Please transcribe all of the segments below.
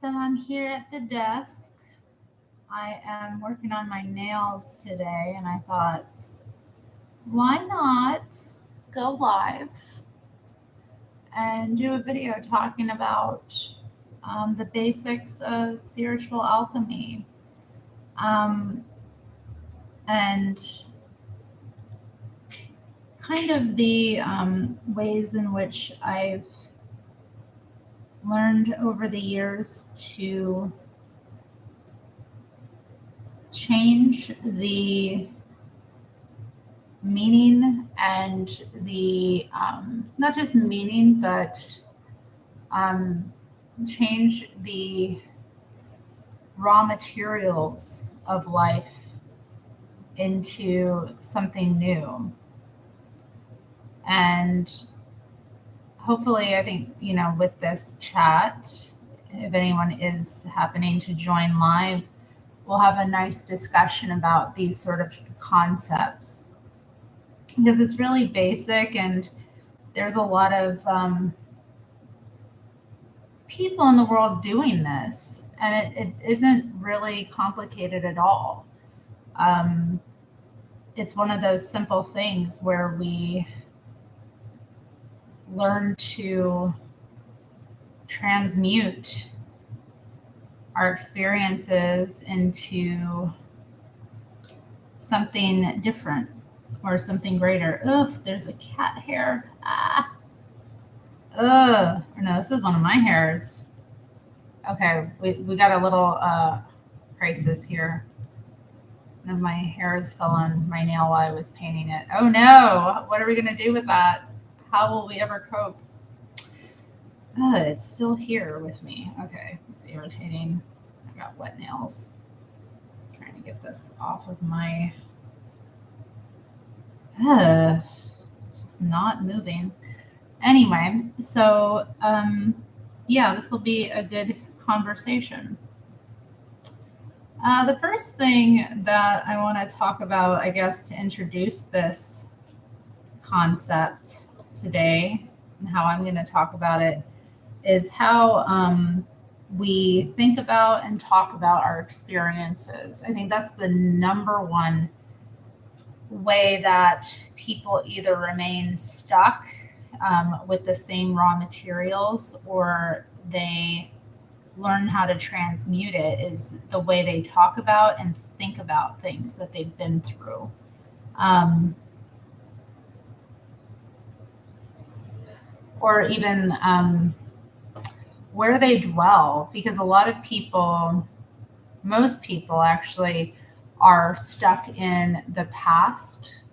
So I'm here at the desk. I am working on my nails today, and I thought, why not go live and do a video talking about the basics of spiritual alchemy um, and kind of the ways in which I've learned over the years to change the meaning and the not just meaning, but um, change the raw materials of life into something new. And hopefully, I think, with this chat, if anyone is happening to join live, we'll have a nice discussion about these sort of concepts because it's really basic, and there's a lot of people in the world doing this, and it isn't really complicated at all. Um, it's one of those simple things where we learn to transmute our experiences into something different or something greater. Ugh, there's a cat hair. Ah, ugh. Or no, this is one of my hairs. Okay, we got a little crisis here. One of my hairs fell on my nail while I was painting it. Oh no, what are we going to do with that? How will we ever cope? It's still here with me. Okay, it's irritating. I got wet nails. Just trying to get this off of my. It's just not moving. Anyway, so yeah, this will be a good conversation. The first thing that I want to talk about, I guess, to introduce this concept today and how I'm going to talk about it is how we think about and talk about our experiences. I think that's the number one way that people either remain stuck with the same raw materials, or they learn how to transmute it, is the way they talk about and think about things that they've been through. Or even where they dwell, because a lot of people, most people actually, are stuck in the past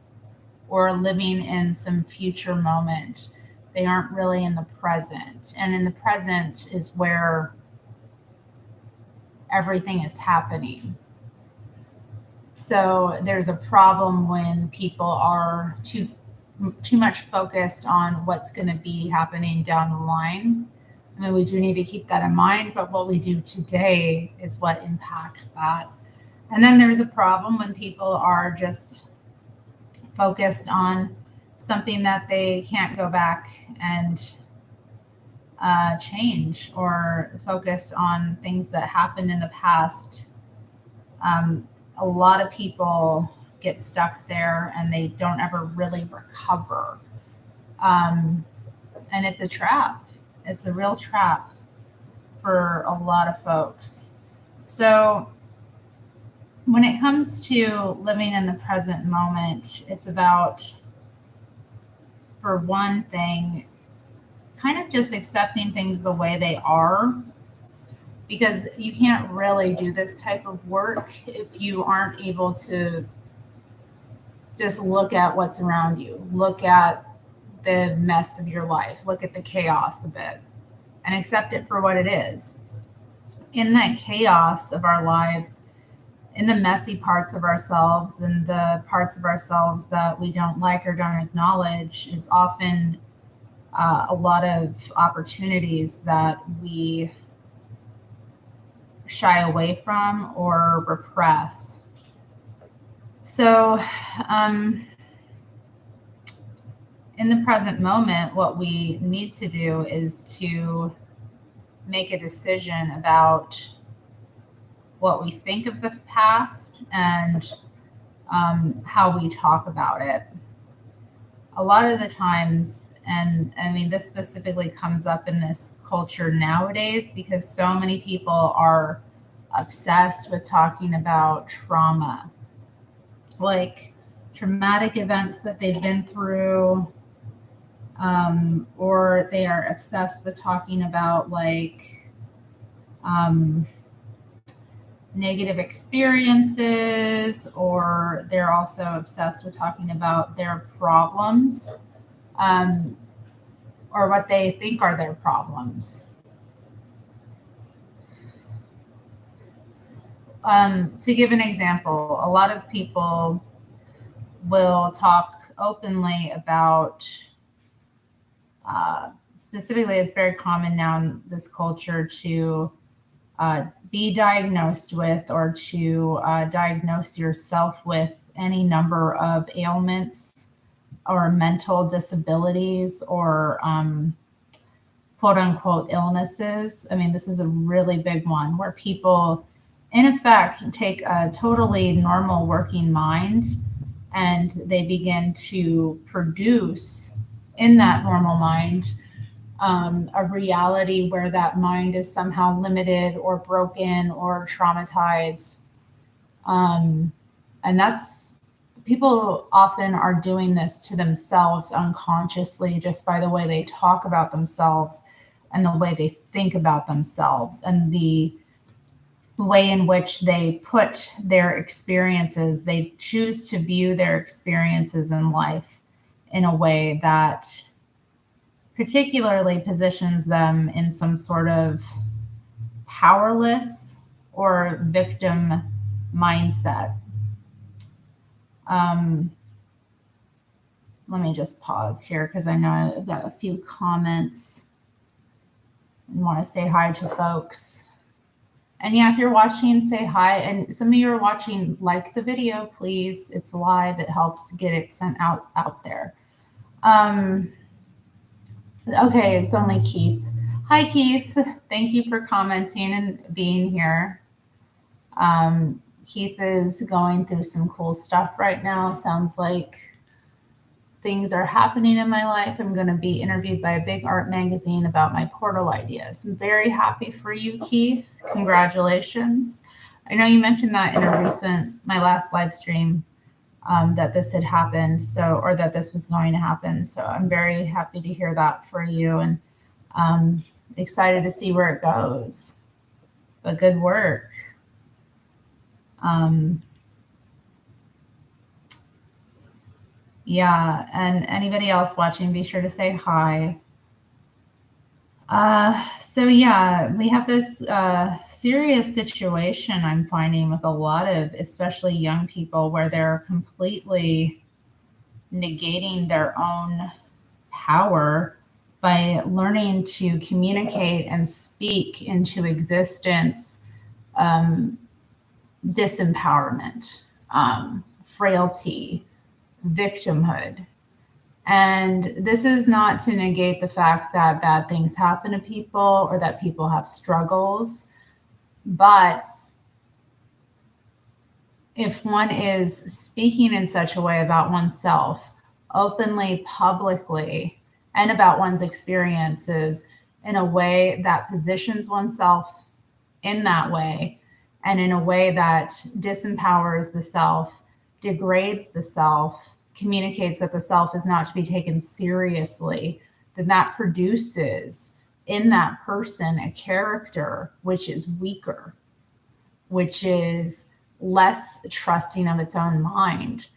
or living in some future moment. They aren't really in the present. And in the present is where everything is happening. So there's a problem when people are too much focused on what's going to be happening down the line. I mean, we do need to keep that in mind, but what we do today is what impacts that. And then there's a problem when people are just focused on something that they can't go back and change, or focused on things that happened in the past. A lot of people get stuck there and they don't ever really recover. And it's a trap. It's a real trap for a lot of folks. So when it comes to living in the present moment, it's about, for one thing, kind of just accepting things the way they are, because you can't really do this type of work if you aren't able to just look at what's around you, look at the mess of your life, look at the chaos of it, and accept it for what it is. In that chaos of our lives, in the messy parts of ourselves and the parts of ourselves that we don't like or don't acknowledge, is often a lot of opportunities that we shy away from or repress. So, in the present moment, what we need to do is to make a decision about what we think of the past and how we talk about it. A lot of the times, and I mean, this specifically comes up in this culture nowadays because so many people are obsessed with talking about trauma, like traumatic events that they've been through, or they are obsessed with talking about like negative experiences, or they're also obsessed with talking about their problems, or what they think are their problems. To give an example, a lot of people will talk openly about, specifically, it's very common now in this culture to be diagnosed with or to diagnose yourself with any number of ailments or mental disabilities or quote unquote illnesses. I mean, this is a really big one where people, in effect, take a totally normal working mind and they begin to produce in that normal mind a reality where that mind is somehow limited or broken or traumatized. And that's, people often are doing this to themselves unconsciously just by the way they talk about themselves and the way they think about themselves and the way in which they put their experiences, they choose to view their experiences in life in a way that particularly positions them in some sort of powerless or victim mindset. Let me just pause here because I know I've got a few comments and want to say hi to folks. And yeah, if you're watching, say hi. And some of you are watching, like the video, please. It's live. It helps get it sent out there. Okay, it's only Keith. Hi, Keith. Thank you for commenting and being here. Keith is going through some cool stuff right now. Sounds like things are happening in my life. I'm going to be interviewed by a big art magazine about my portal ideas. I'm very happy for you, Keith. Congratulations. I know you mentioned that in my last live stream, that this had happened, or that this was going to happen. So I'm very happy to hear that for you, and excited to see where it goes. But good work. Yeah, and anybody else watching, be sure to say hi. So yeah, we have this serious situation I'm finding with a lot of, especially young people, where they're completely negating their own power by learning to communicate and speak into existence disempowerment, frailty, victimhood. And this is not to negate the fact that bad things happen to people or that people have struggles. But if one is speaking in such a way about oneself, openly, publicly, and about one's experiences in a way that positions oneself in that way, and in a way that disempowers the self, degrades the self, communicates that the self is not to be taken seriously, then that produces in that person a character which is weaker, which is less trusting of its own mind.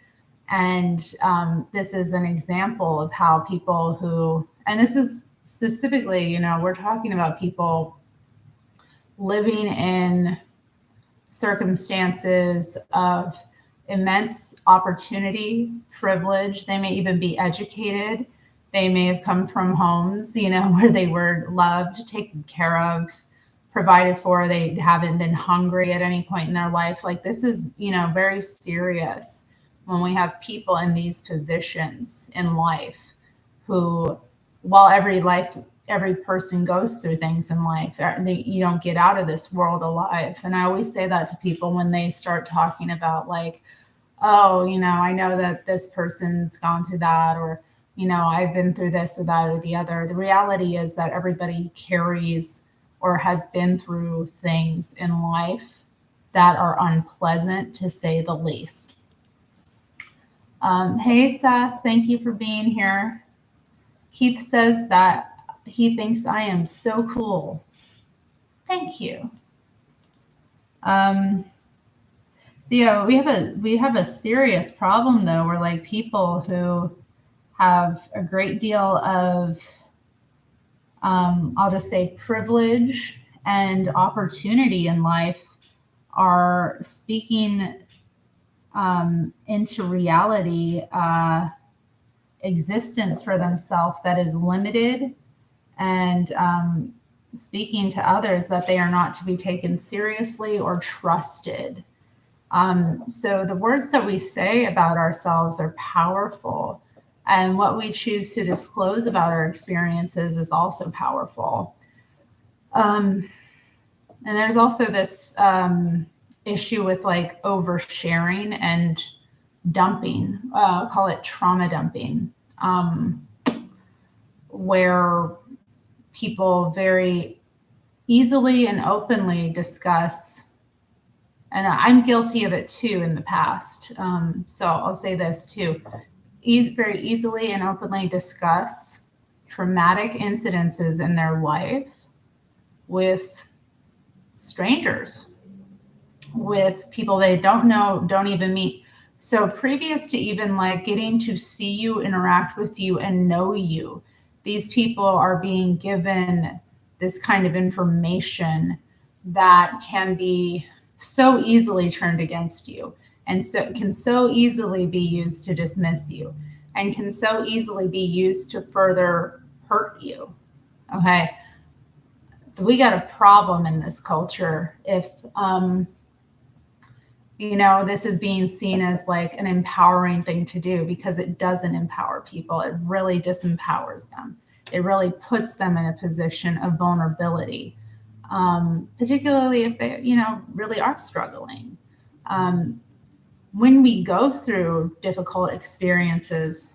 And this is an example of how people who, and this is specifically, we're talking about people living in circumstances of immense opportunity, privilege. They may even be educated. They may have come from homes, where they were loved, taken care of, provided for. They haven't been hungry at any point in their life. Like, this is, very serious when we have people in these positions in life who, while every life every person goes through things in life. You don't get out of this world alive. And I always say that to people when they start talking about like, oh, I know that this person's gone through that, or, I've been through this or that or the other. The reality is that everybody carries or has been through things in life that are unpleasant, to say the least. Hey, Seth, thank you for being here. Keith says that he thinks I am so cool. Thank you. So yeah, we have a serious problem though, where like people who have a great deal of I'll just say privilege and opportunity in life are speaking into reality existence for themselves that is limited, and speaking to others that they are not to be taken seriously or trusted. So the words that we say about ourselves are powerful, and what we choose to disclose about our experiences is also powerful. And there's also this issue with like oversharing and dumping, call it trauma dumping, where people very easily and openly discuss, and I'm guilty of it too in the past. So I'll say this too, very easily and openly discuss traumatic incidences in their life with strangers, with people they don't know, don't even meet. So previous to even like getting to see you, interact with you, and know you, these people are being given this kind of information that can be so easily turned against you, and so can so easily be used to dismiss you, and can so easily be used to further hurt you. Okay. We got a problem in this culture if this is being seen as like an empowering thing to do, because it doesn't empower people. It really disempowers them. It really puts them in a position of vulnerability, particularly if they, really are struggling. When we go through difficult experiences,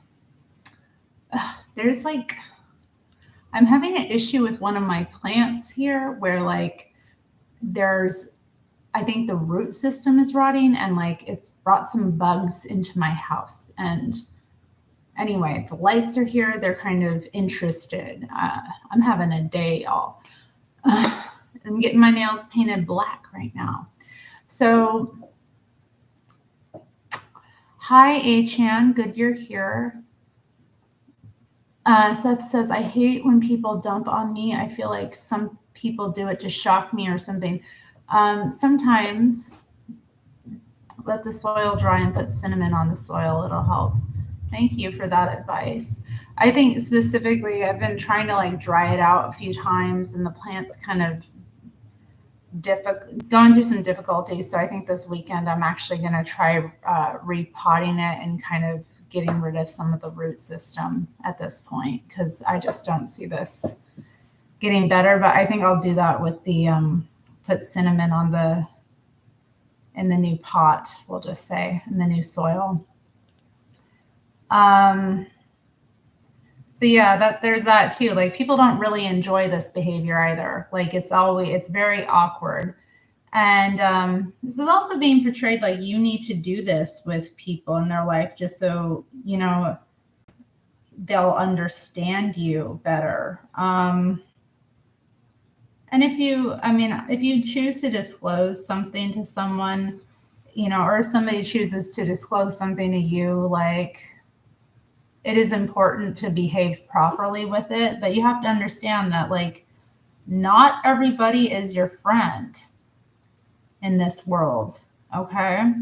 there's like, I'm having an issue with one of my plants here where like I think the root system is rotting, and like it's brought some bugs into my house. And anyway, the lights are here. They're kind of interested. I'm having a day, y'all. I'm getting my nails painted black right now. So, hi, A-Chan. Good you're here. Seth says, I hate when people dump on me. I feel like some people do it to shock me or something. Sometimes let the soil dry and put cinnamon on the soil. It'll help. Thank you for that advice. I think specifically I've been trying to like dry it out a few times, and the plant's kind of going through some difficulties. So I think this weekend I'm actually going to try repotting it and kind of getting rid of some of the root system at this point, because I just don't see this getting better. But I think I'll do that with the put cinnamon in the new pot, we'll just say, in the new soil. So yeah, there's that too. Like people don't really enjoy this behavior either. Like it's very awkward. And this is also being portrayed like you need to do this with people in their life just so, they'll understand you better. And if you choose to disclose something to someone, or somebody chooses to disclose something to you, like it is important to behave properly with it, but you have to understand that like not everybody is your friend in this world. Okay.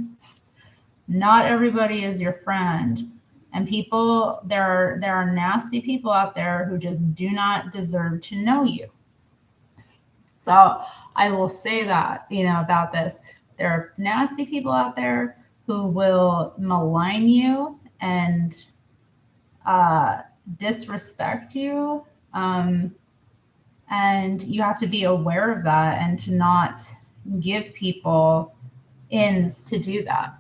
Not everybody is your friend. And people, there are nasty people out there who just do not deserve to know you. So I will say that, about this. There are nasty people out there who will malign you and disrespect you And you have to be aware of that and to not give people ins to do that.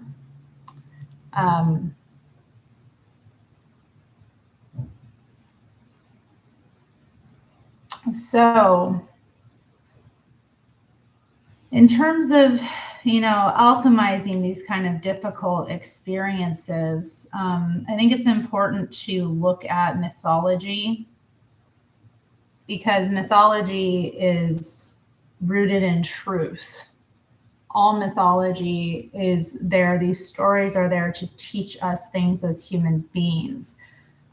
So in terms of, alchemizing these kind of difficult experiences, I think it's important to look at mythology, because mythology is rooted in truth. All mythology is there. These stories are there to teach us things as human beings.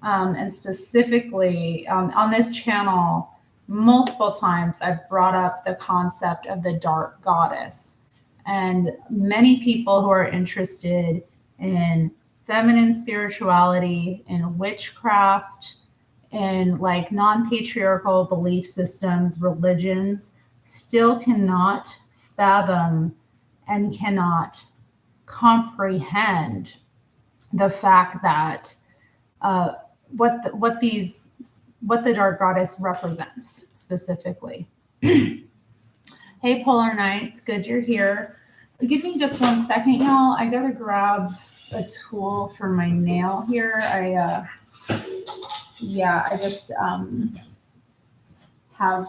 And specifically on this channel, multiple times I've brought up the concept of the dark goddess. And many people who are interested in feminine spirituality, in witchcraft, in like non-patriarchal belief systems, religions, still cannot fathom and cannot comprehend the fact that what the dark goddess represents specifically. Hey, Polar Knights, good you're here. Give me just 1 second, y'all. I gotta grab a tool for my nail here. I just have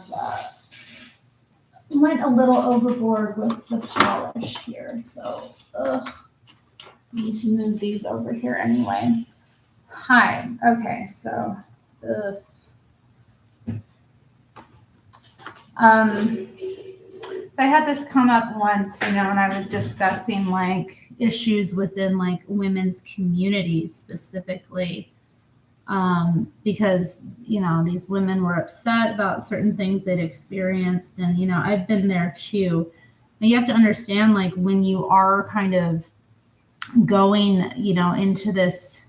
went a little overboard with the polish here, so need to move these over here anyway. Hi. Okay, so so I had this come up once, when I was discussing like issues within like women's communities specifically, because these women were upset about certain things they'd experienced, and I've been there too. And you have to understand, like, when you are kind of going into this,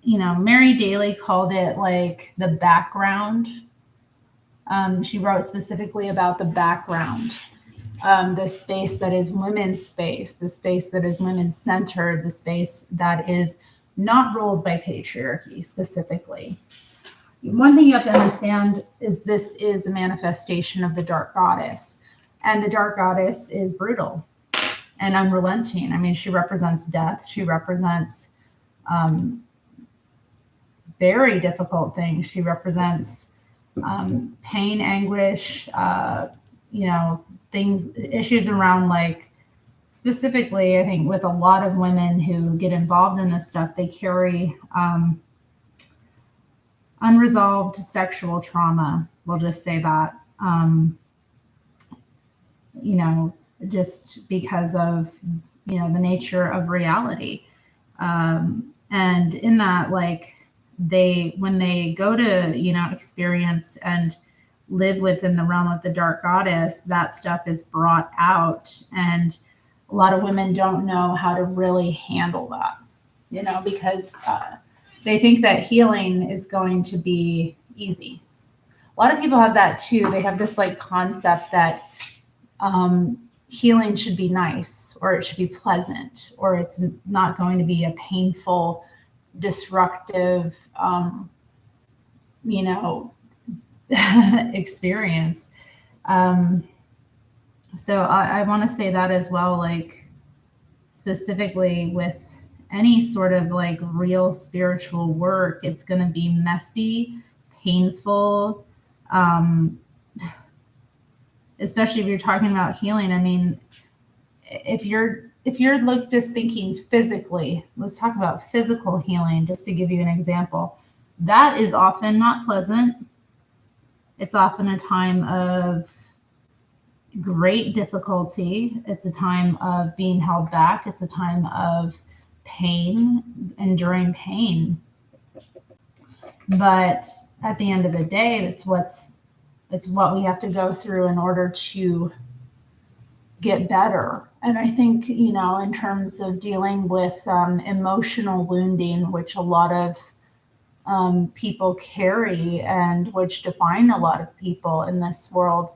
Mary Daly called it like the background. She wrote specifically about the background, the space that is women's space, the space that is women centered, the space that is not ruled by patriarchy specifically. One thing you have to understand is this is a manifestation of the dark goddess, and the dark goddess is brutal and unrelenting. I mean, she represents death. She represents very difficult things. She represents pain, anguish, issues around, like, specifically, I think with a lot of women who get involved in this stuff, they carry unresolved sexual trauma. We'll just say that, just because of, the nature of reality. And in that, like, when they go to, experience and live within the realm of the dark goddess, that stuff is brought out. And a lot of women don't know how to really handle that, because they think that healing is going to be easy. A lot of people have that too. They have this like concept that healing should be nice, or it should be pleasant, or it's not going to be a painful, disruptive, experience. So I want to say that as well, like, specifically with any sort of like real spiritual work, it's going to be messy, painful, especially if you're talking about healing. I mean, if you're like just thinking physically, let's talk about physical healing, just to give you an example. That is often not pleasant. It's often a time of great difficulty. It's a time of being held back. It's a time of pain, enduring pain. But at the end of the day, it's what we have to go through in order to get better. And I think, in terms of dealing with emotional wounding, which a lot of people carry and which define a lot of people in this world,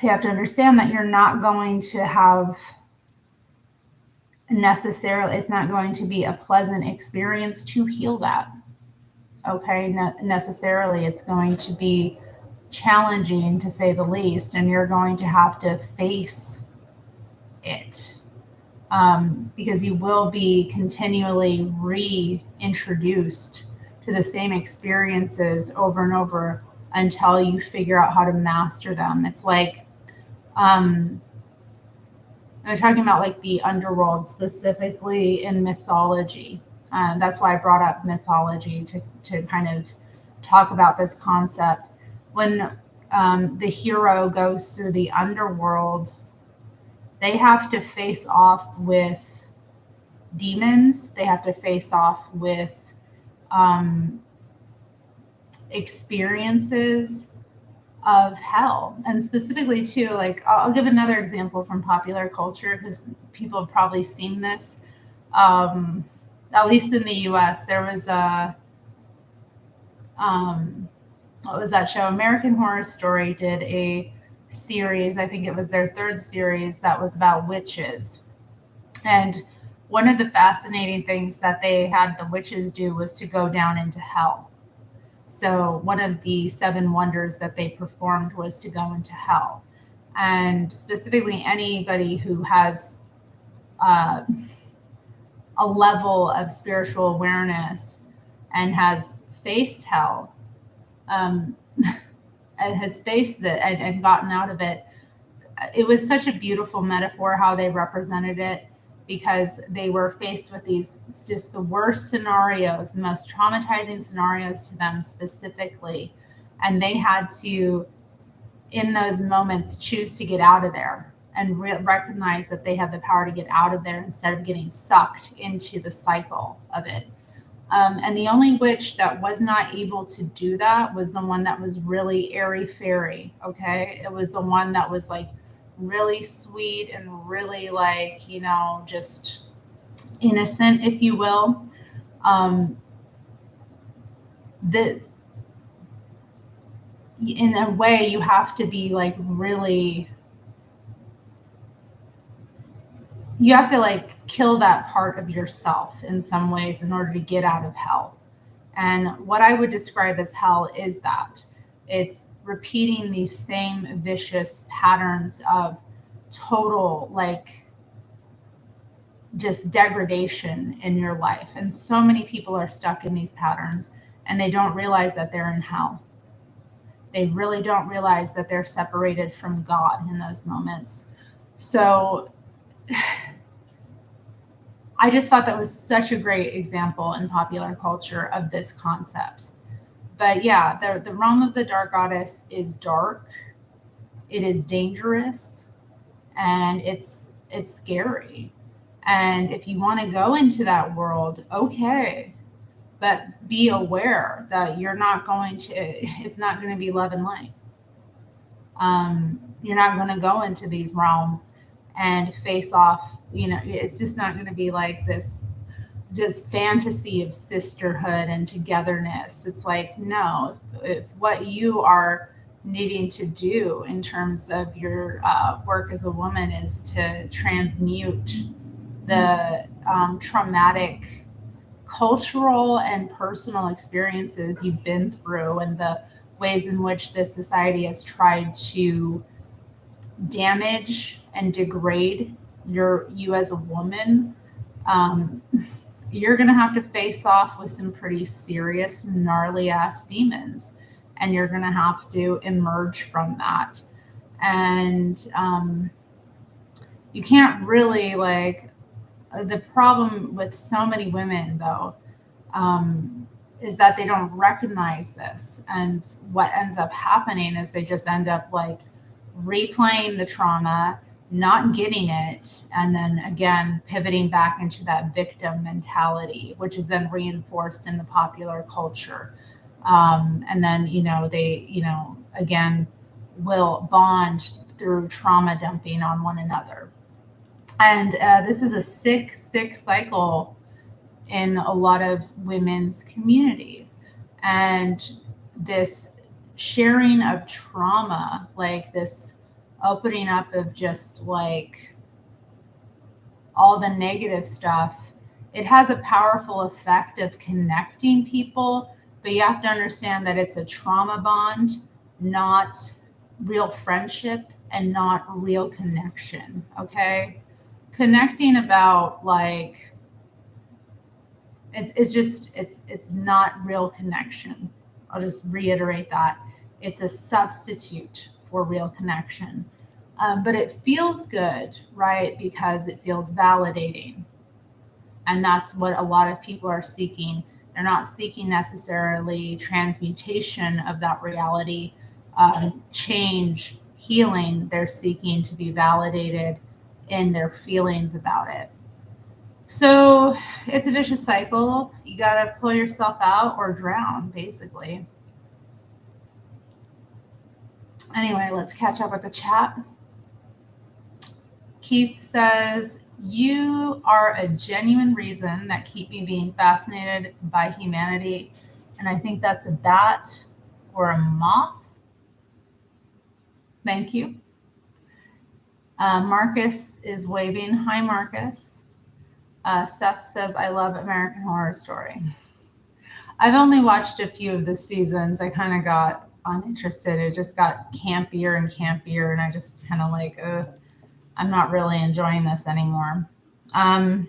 you have to understand that you're not going to have necessarily, it's not going to be a pleasant experience to heal that. okay? Not necessarily. It's going to be challenging, to say the least, and you're going to have to face it, because you will be continually reintroduced to the same experiences over and over until you figure out how to master them. It's like, I'm talking about like the underworld, specifically in mythology. That's why I brought up mythology, to kind of talk about this concept. When the hero goes through the underworld, they have to face off with demons, they have to face off with um, experiences of hell. And specifically too, like I'll give another example from popular culture, because people have probably seen this. um, at least in the US, there was a what was that show, American Horror Story did a series, I think it was their third series, that was about witches. And one of the fascinating things that they had the witches do was to go down into hell. So one of the seven wonders that they performed was to go into hell. And specifically, anybody who has uh, a level of spiritual awareness and has faced hell, um, and has faced it and gotten out of it. It was such a beautiful metaphor how they represented it, because they were faced with these just the worst scenarios, the most traumatizing scenarios to them specifically, and they had to, in those moments, choose to get out of there and recognize that they had the power to get out of there instead of getting sucked into the cycle of it. And the only witch that was not able to do that was the one that was really airy fairy. Okay. It was the one that was like really sweet and really, like, just innocent, if you will. Um, the, in a way, you have to be like really, you have to like kill that part of yourself in some ways in order to get out of hell. And what I would describe as hell is that it's repeating these same vicious patterns of total, like, just degradation in your life. And so many people are stuck in these patterns and they don't realize that they're in hell. They really don't realize that they're separated from God in those moments. So I just thought that was such a great example in popular culture of this concept. But yeah, the realm of the dark goddess is dark, it is dangerous, and it's scary. And if you want to go into that world, okay, but be aware that you're not going to, it's not going to be love and light. You're not going to go into these realms and face off, it's just not going to be like this fantasy of sisterhood and togetherness. It's like, no, if what you are needing to do in terms of your work as a woman is to transmute the traumatic cultural and personal experiences you've been through, and the ways in which this society has tried to damage and degrade you as a woman, um, you're going to have to face off with some pretty serious, gnarly ass demons. And you're going to have to emerge from that. And you can't really, like, the problem with so many women, though, is that they don't recognize this. And what ends up happening is they just end up like replaying the trauma, not getting it, and then again pivoting back into that victim mentality, which is then reinforced in the popular culture. And then, they, again, will bond through trauma dumping on one another. And this is a sick cycle in a lot of women's communities. And this sharing of trauma, like this opening up of just like all the negative stuff, it has a powerful effect of connecting people But you have to understand that it's a trauma bond, not real friendship and not real connection. Okay. Connecting about like, it's not real connection. I'll just reiterate that. It's a substitute for real connection. But it feels good, right? Because it feels validating. And that's what a lot of people are seeking. They're not seeking necessarily transmutation of that reality, change, healing. They're seeking to be validated in their feelings about it. So it's a vicious cycle. You got to pull yourself out or drown, basically. Anyway, let's catch up with the chat. Keith says, you are a genuine reason that keep me being fascinated by humanity. And I think that's a bat or a moth. Thank you. Marcus is waving. Hi, Marcus. Seth says, I love American Horror Story. I've only watched a few of the seasons. I kind of got uninterested. It just got campier and campier. And I just was kind of like, I'm not really enjoying this anymore. But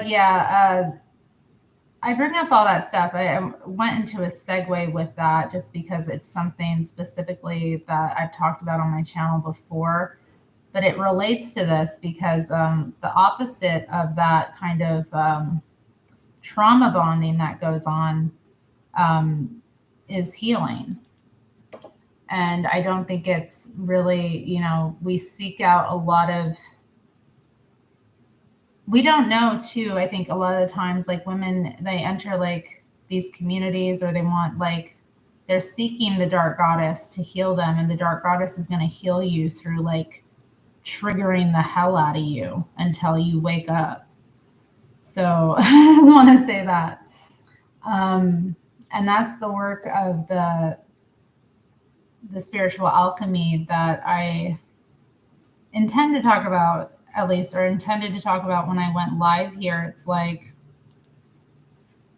yeah, I bring up all that stuff. I went into a segue with that just because it's something specifically that I've talked about on my channel before. But it relates to this because the opposite of that kind of trauma bonding that goes on is healing. And I don't think it's really, we seek out a lot of, we don't know too. I think a lot of the times, like women, they enter like these communities or they want like, they're seeking the dark goddess to heal them. And the dark goddess is going to heal you through like triggering the hell out of you until you wake up. So I just want to say that. And that's the work of the spiritual alchemy that I intend to talk about, at least, or intended to talk about when I went live here. It's like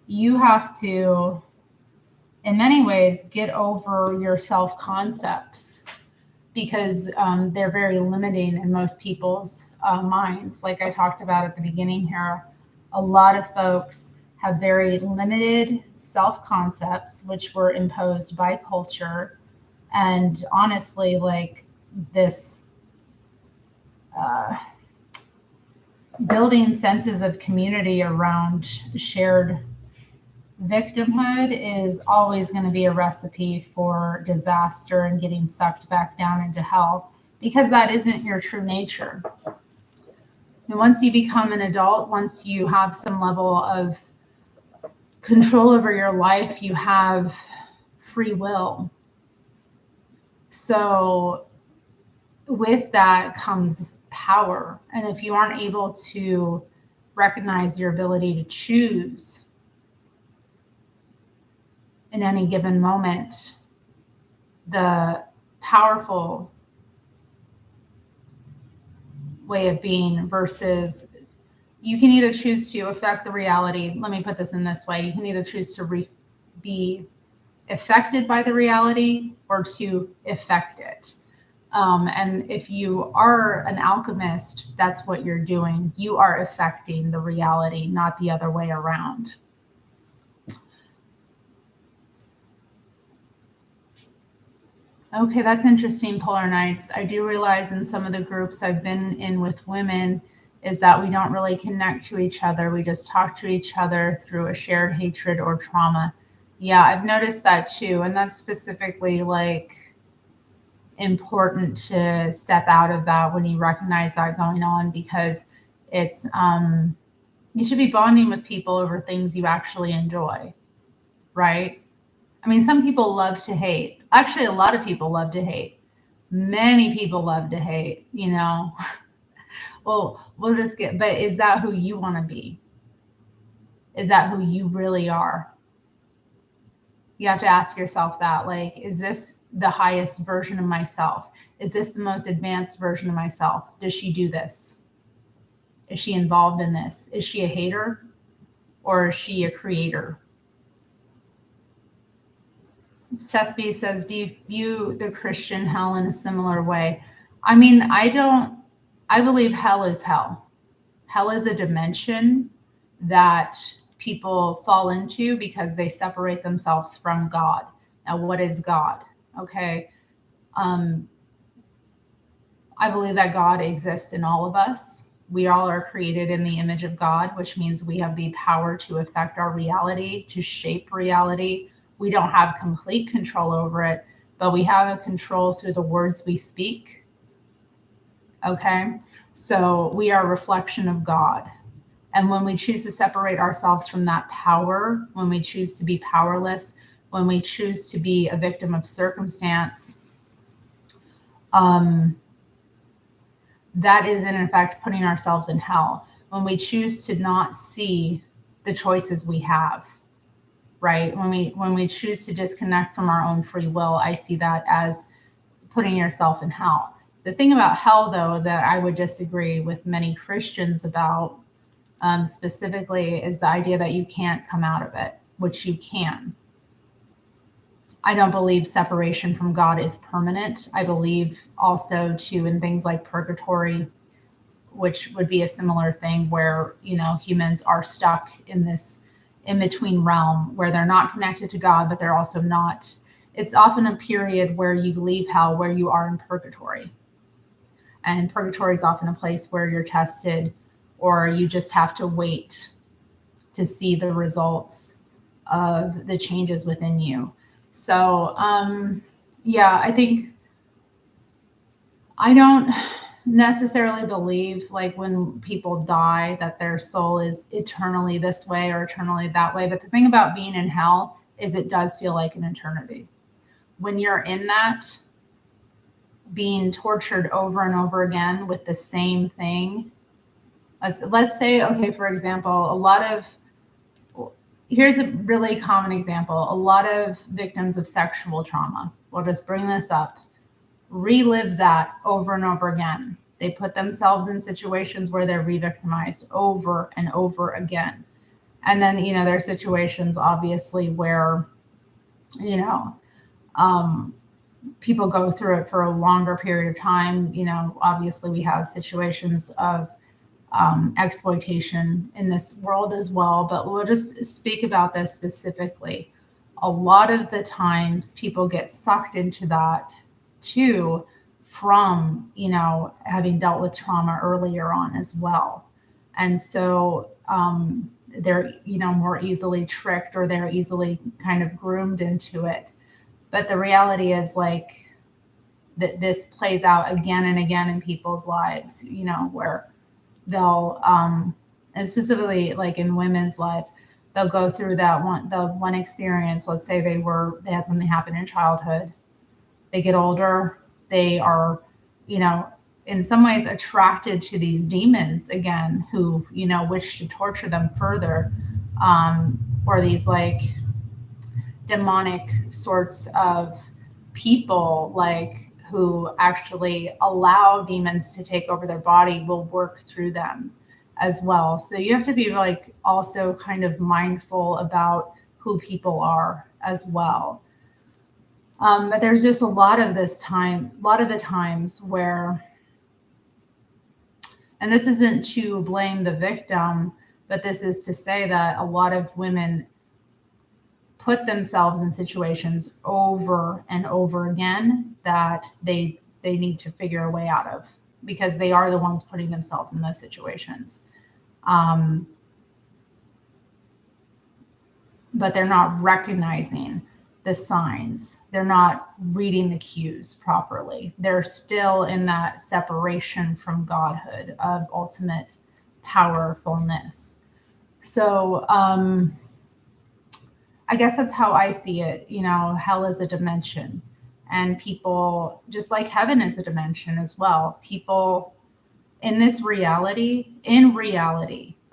you have to, in many ways, get over your self-concepts because they're very limiting in most people's minds. Like I talked about at the beginning here, a lot of folks have very limited self-concepts, which were imposed by culture. And honestly, like this building senses of community around shared victimhood is always going to be a recipe for disaster and getting sucked back down into hell because that isn't your true nature. And once you become an adult, once you have some level of control over your life, you have free will. So with that comes power. And if you aren't able to recognize your ability to choose in any given moment, the powerful way of being versus you can either choose to affect the reality. Let me put this in this way. You can either choose to be affected by the reality or to affect it. And if you are an alchemist, that's what you're doing. You are affecting the reality, not the other way around. Okay, that's interesting, Polar Nights. I do realize in some of the groups I've been in with women is that we don't really connect to each other. We just talk to each other through a shared hatred or trauma. Yeah, I've noticed that too. And that's specifically like important to step out of that when you recognize that going on, because it's you should be bonding with people over things you actually enjoy, right? I mean, some people love to hate. Actually, a lot of people love to hate. Many people love to hate, Well, we'll just but is that who you want to be? Is that who you really are? You have to ask yourself that, like, is this the highest version of myself? Is this the most advanced version of myself? Does she do this? Is she involved in this? Is she a hater or is she a creator? Seth B says, do you view the Christian hell in a similar way? I mean, I believe hell is hell. Hell is a dimension that people fall into because they separate themselves from God. Now, what is God? Okay. Um, I believe that God exists in all of us. We all are created in the image of God, which means we have the power to affect our reality, to shape reality. We don't have complete control over it, but we have a control through the words we speak. Okay. So we are a reflection of God. And when we choose to separate ourselves from that power, when we choose to be powerless, when we choose to be a victim of circumstance, um, that is in effect putting ourselves in hell. When we choose to not see the choices we have, right? When we choose to disconnect from our own free will, I see that as putting yourself in hell. The thing about hell, though, that I would disagree with many Christians about, specifically, is the idea that you can't come out of it, which you can. I don't believe separation from God is permanent. I believe also, too, in things like purgatory, which would be a similar thing where, humans are stuck in this in between realm where they're not connected to God, but they're also not. It's often a period where you leave hell, where you are in purgatory. And purgatory is often a place where you're tested, or you just have to wait to see the results of the changes within you. So, yeah, I think I don't necessarily believe like when people die that their soul is eternally this way or eternally that way. But the thing about being in hell is it does feel like an eternity. When you're in that, being tortured over and over again with the same thing. Let's say, okay, for example, here's a really common example. A lot of victims of sexual trauma, we'll just bring this up, relive that over and over again. They put themselves in situations where they're re-victimized over and over again. And then, there are situations obviously where, you know, um, people go through it for a longer period of time. Obviously we have situations of exploitation in this world as well, but we'll just speak about this specifically. A lot of the times people get sucked into that too from, having dealt with trauma earlier on as well. And so they're, more easily tricked, or they're easily kind of groomed into it. But the reality is like that this plays out again and again in people's lives, where they'll and specifically like in women's lives, they'll go through the one experience. Let's say they had something happen in childhood. They get older, they are, in some ways attracted to these demons again, who, wish to torture them further, or these like demonic sorts of people, like who actually allow demons to take over their body, will work through them as well. So you have to be like also kind of mindful about who people are as well. But there's just a lot of the times where, and this isn't to blame the victim, but this is to say that a lot of women put themselves in situations over and over again that they need to figure a way out of, because they are the ones putting themselves in those situations. But they're not recognizing the signs. They're not reading the cues properly. They're still in that separation from Godhood of ultimate powerfulness. So, I guess that's how I see it. Hell is a dimension, and people, just like heaven is a dimension as well. People in this reality,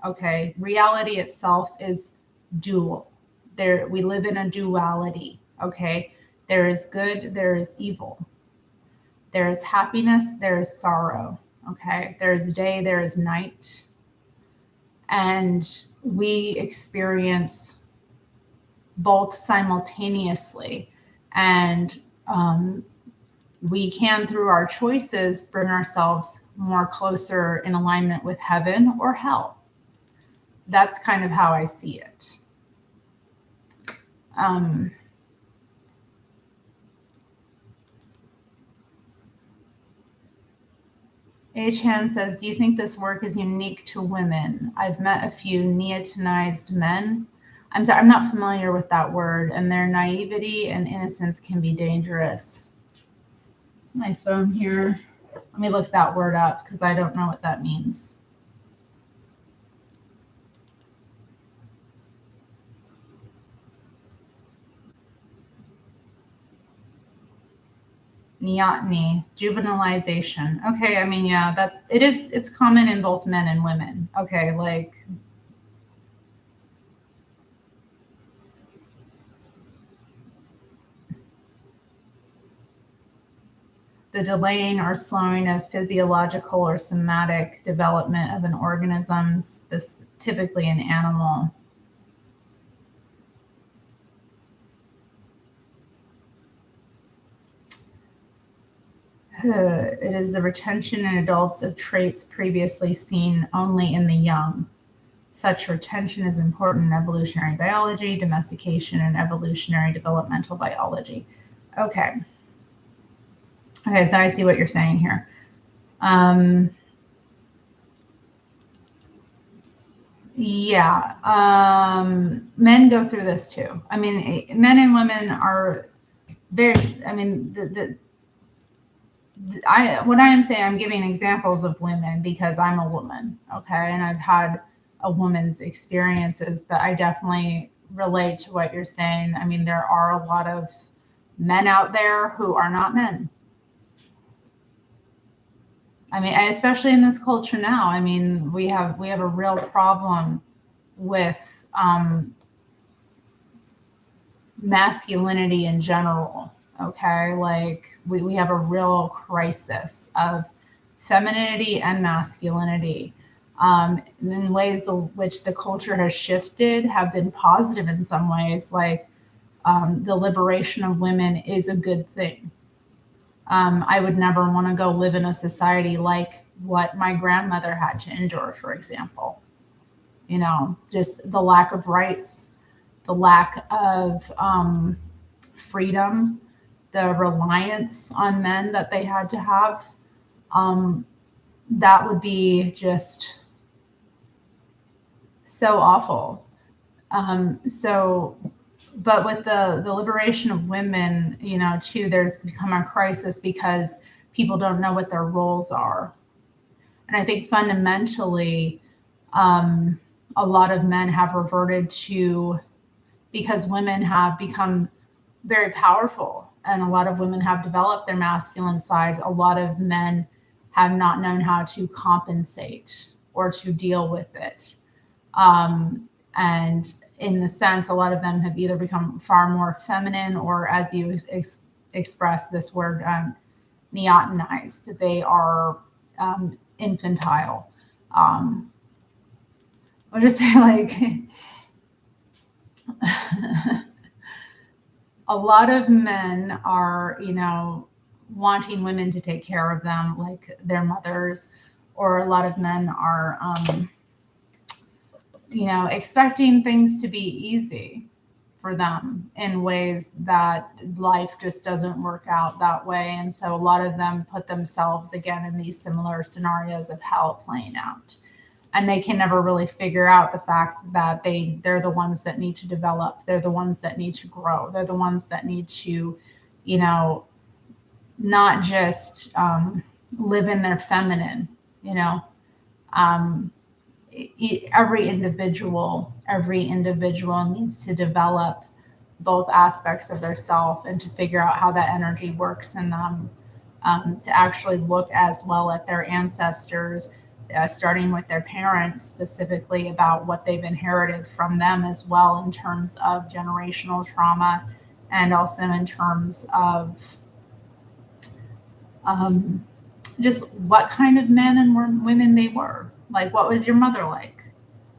okay, reality itself is dual. We live in a duality, okay? There is good, there is evil. There is happiness, there is sorrow, okay? There is day, there is night. And we experience both simultaneously. And we can, through our choices, bring ourselves more closer in alignment with heaven or hell. That's kind of how I see it. H. Han says, do you think this work is unique to women? I've met a few neotenized men. I'm sorry, I'm not familiar with that word, and their naivety and innocence can be dangerous. My phone here. Let me look that word up because I don't know what that means. Neoteny, juvenilization. Okay, I mean, yeah, it's common in both men and women. Okay, like the delaying or slowing of physiological or somatic development of an organism, typically an animal. It is the retention in adults of traits previously seen only in the young. Such retention is important in evolutionary biology, domestication, and evolutionary developmental biology. Okay. Okay, so I see what you're saying here. Yeah, men go through this too. I mean, men and women are very, I mean, what I am saying, I'm giving examples of women because I'm a woman, okay, and I've had a woman's experiences, but I definitely relate to what you're saying. I mean, there are a lot of men out there who are not men. I mean, especially in this culture now. I mean, we have a real problem with masculinity in general. Okay, like we have a real crisis of femininity and masculinity. In ways which the culture has shifted have been positive in some ways, like the liberation of women is a good thing. I would never want to go live in a society like what my grandmother had to endure, for example. You know, just the lack of rights, the lack of freedom, the reliance on men that they had to have. That would be just so awful. But with the liberation of women, you know, too, there's become a crisis because people don't know what their roles are. And I think fundamentally, a lot of men have reverted to, because women have become very powerful and a lot of women have developed their masculine sides, a lot of men have not known how to compensate or to deal with it. And in the sense, a lot of them have either become far more feminine or, as you express this word, neotenized. They are infantile. I'll just say, like, a lot of men are, you know, wanting women to take care of them like their mothers, or a lot of men are, you know, expecting things to be easy for them in ways that life just doesn't work out that way. And so a lot of them put themselves again in these similar scenarios of hell playing out. And they can never really figure out the fact that they're the ones that need to develop. They're the ones that need to grow. They're the ones that need to, you know, not just live in their feminine, you know. Every individual needs to develop both aspects of their self and to figure out how that energy works in them, to actually look as well at their ancestors, starting with their parents, specifically about what they've inherited from them as well in terms of generational trauma, and also in terms of just what kind of men and women they were. Like, what was your mother like?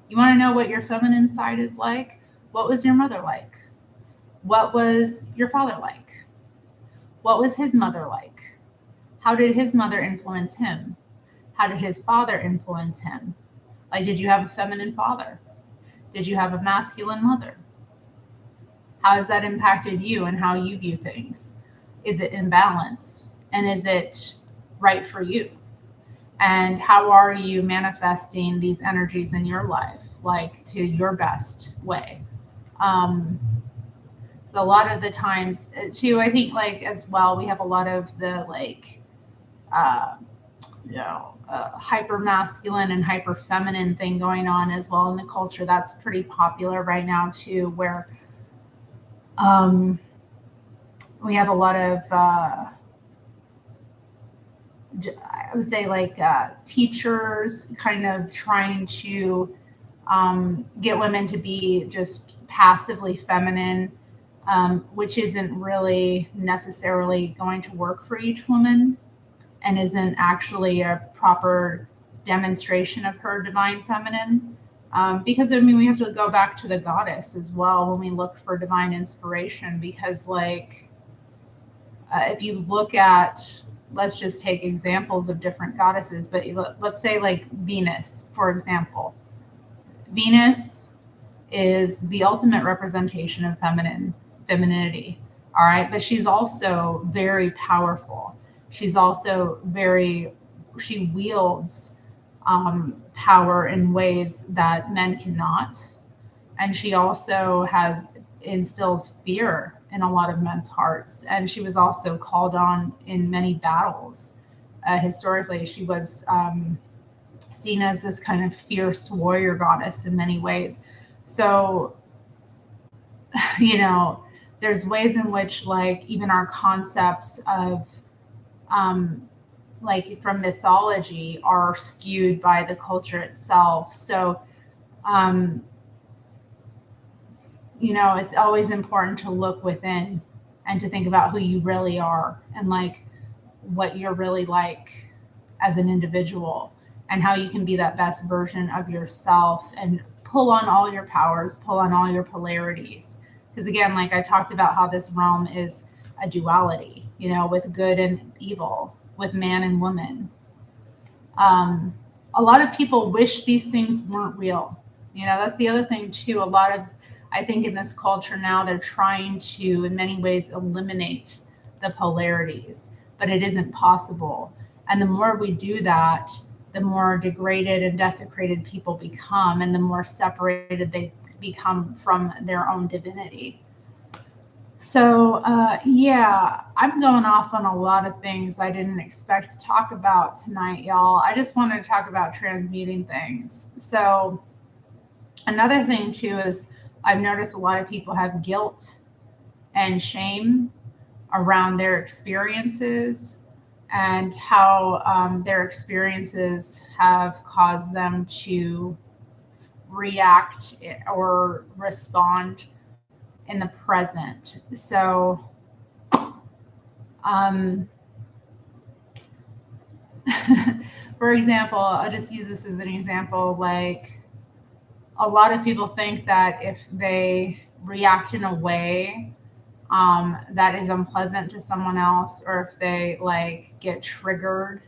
You want to know what your feminine side is like? What was your mother like? What was your father like? What was his mother like? How did his mother influence him? How did his father influence him? Like, did you have a feminine father? Did you have a masculine mother? How has that impacted you and how you view things? Is it in balance? And is it right for you? And how are you manifesting these energies in your life, like to your best way? Um, so a lot of the times, too, I think, like, as well, we have a lot of the, like, uh, hyper masculine and hyper feminine thing going on as well in the culture. That's pretty popular right now, too, where um, we have a lot of, I would say, like, teachers kind of trying to get women to be just passively feminine, which isn't really necessarily going to work for each woman and isn't actually a proper demonstration of her divine feminine. Because I mean, we have to go back to the goddess as well when we look for divine inspiration. Because, like, if you look at, let's just take examples of different goddesses, but let's say, like, Venus, for example. Venus is the ultimate representation of femininity. All right. But she's also very powerful. She's also she wields power in ways that men cannot. And she also instills fear in a lot of men's hearts. And she was also called on in many battles. Historically, she was seen as this kind of fierce warrior goddess in many ways. So, you know, there's ways in which, like, even our concepts of, like, from mythology are skewed by the culture itself. So, um, it's always important to look within and to think about who you really are and, like, what you're really like as an individual and how you can be that best version of yourself and pull on all your powers, pull on all your polarities. Because again, like I talked about, how this realm is a duality, with good and evil, with man and woman. A lot of people wish these things weren't real. That's the other thing too. I think in this culture now, they're trying to, in many ways, eliminate the polarities, but it isn't possible. And the more we do that, the more degraded and desecrated people become, and the more separated they become from their own divinity. So, yeah, I'm going off on a lot of things I didn't expect to talk about tonight, y'all. I just wanted to talk about transmuting things. So, another thing, too, is I've noticed a lot of people have guilt and shame around their experiences and how their experiences have caused them to react or respond in the present. So, um, for example, I'll just use this as an example. Like, a lot of people think that if they react in a way that is unpleasant to someone else, or if they, like, get triggered,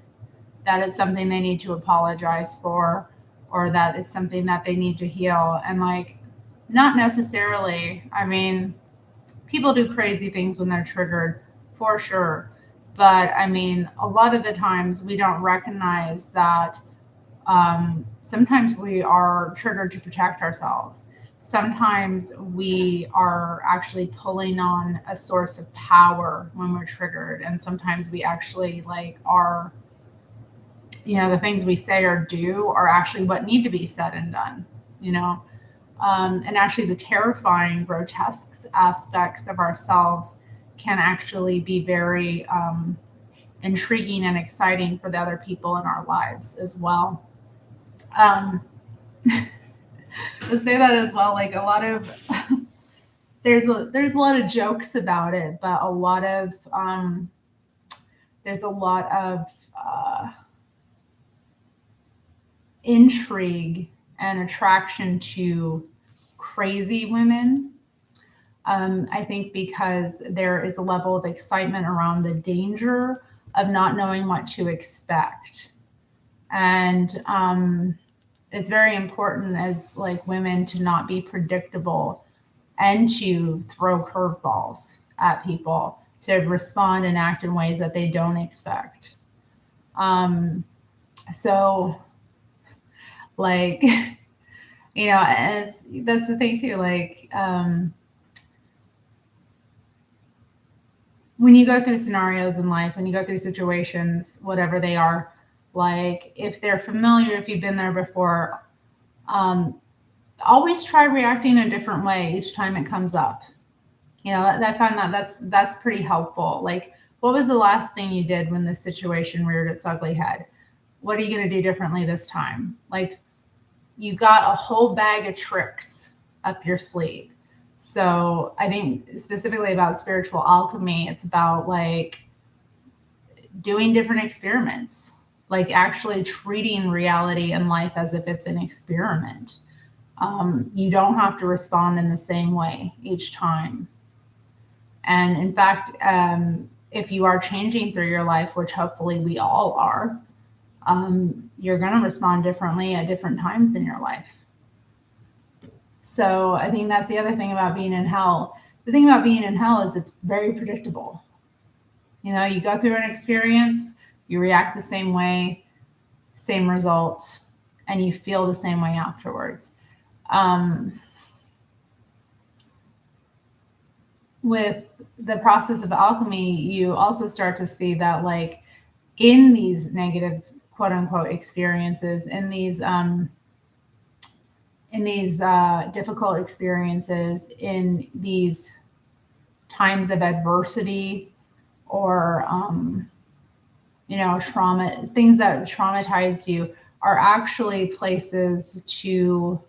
that is something they need to apologize for, or that is something that they need to heal. And, like, not necessarily. I mean, people do crazy things when they're triggered, for sure. But I mean, a lot of the times we don't recognize that sometimes we are triggered to protect ourselves. Sometimes we are actually pulling on a source of power when we're triggered. And sometimes we actually, like, are, the things we say or do are actually what need to be said and done, and actually the terrifying, grotesque aspects of ourselves can actually be very intriguing and exciting for the other people in our lives as well. Um, to say that as well, like, a lot of there's a lot of jokes about it, but there's a lot of intrigue and attraction to crazy women. I think because there is a level of excitement around the danger of not knowing what to expect. And it's very important as like women to not be predictable and to throw curveballs at people, to respond and act in ways that they don't expect. So like, that's the thing too. Like, when you go through scenarios in life, when you go through situations, whatever they are, like if they're familiar, if you've been there before, um, always try reacting a different way each time it comes up. I find that that's pretty helpful. Like, what was the last thing you did when this situation reared its ugly head? What are you going to do differently this time? Like, you got a whole bag of tricks up your sleeve. So I think specifically about spiritual alchemy, it's about like doing different experiments, like actually treating reality and life as if it's an experiment. You don't have to respond in the same way each time. And in fact, if you are changing through your life, which hopefully we all are, you're going to respond differently at different times in your life. So I think that's the other thing about being in hell. The thing about being in hell is it's very predictable. You go through an experience, you react the same way, same result, and you feel the same way afterwards. With the process of alchemy, you also start to see that, like, in these negative quote unquote experiences, in these difficult experiences, in these times of adversity or trauma, things that traumatized you are actually places to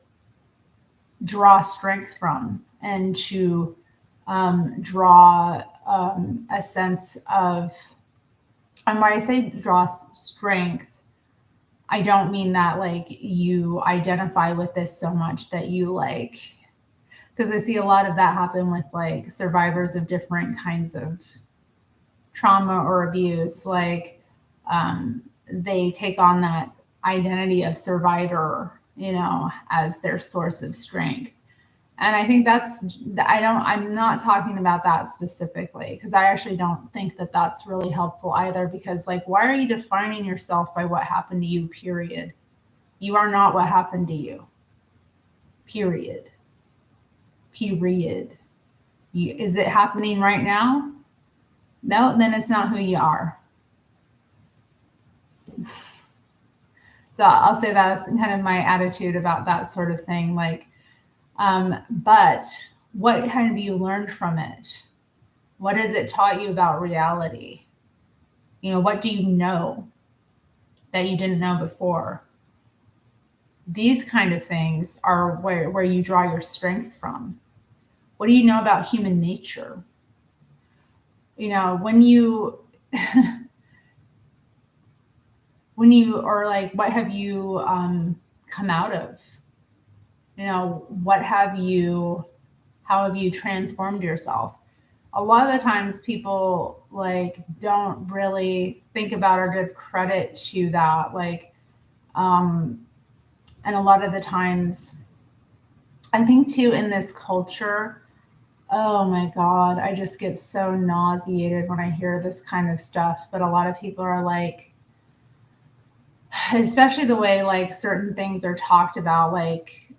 draw strength from and to draw a sense of, and when I say draw strength, I don't mean that like you identify with this so much that you like, because I see a lot of that happen with like survivors of different kinds of trauma or abuse. Like, they take on that identity of survivor, as their source of strength. And I think I'm not talking about that specifically, because I actually don't think that that's really helpful either. Because, like, why are you defining yourself by what happened to you, period? You are not what happened to you, period. Period. Is it happening right now? No, then it's not who you are. So I'll say that's kind of my attitude about that sort of thing. Like, but what have you learned from it? What has it taught you about reality? What do you know that you didn't know before? These kind of things are where you draw your strength from. What do you know about human nature? When you when you are like, what have you come out of? How have you transformed yourself? A lot of the times people like don't really think about or give credit to that. Like, and a lot of the times, I think too, in this culture, oh my God, I just get so nauseated when I hear this kind of stuff. But a lot of people are like, especially the way like certain things are talked about, like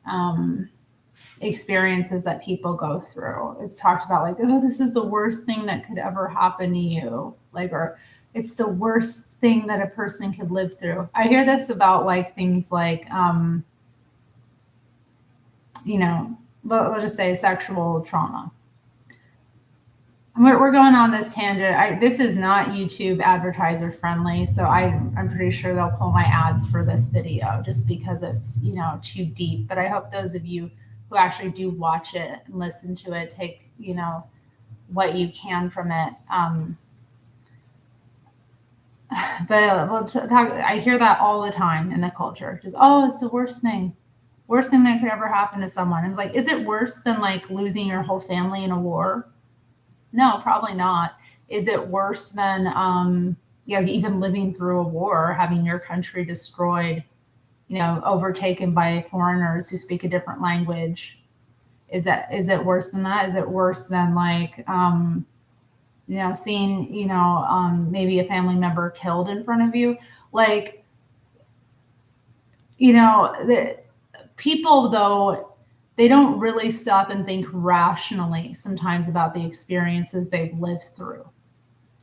experiences that people go through. It's talked about like, oh, this is the worst thing that could ever happen to you. Like, or it's the worst thing that a person could live through. I hear this about like things like, we'll just say sexual trauma. We're going on this tangent. This is not YouTube advertiser friendly, so I'm pretty sure they'll pull my ads for this video just because it's too deep. But I hope those of you who actually do watch it and listen to it take what you can from it. But we'll talk. I hear that all the time in the culture. Just, oh, it's the worst thing. Worst thing that could ever happen to someone. It's like, is it worse than like losing your whole family in a war? No, probably not. Is it worse than even living through a war, having your country destroyed, overtaken by foreigners who speak a different language? Is it worse than that? Is it worse than like seeing maybe a family member killed in front of you? Like, the people though, they don't really stop and think rationally sometimes about the experiences they've lived through.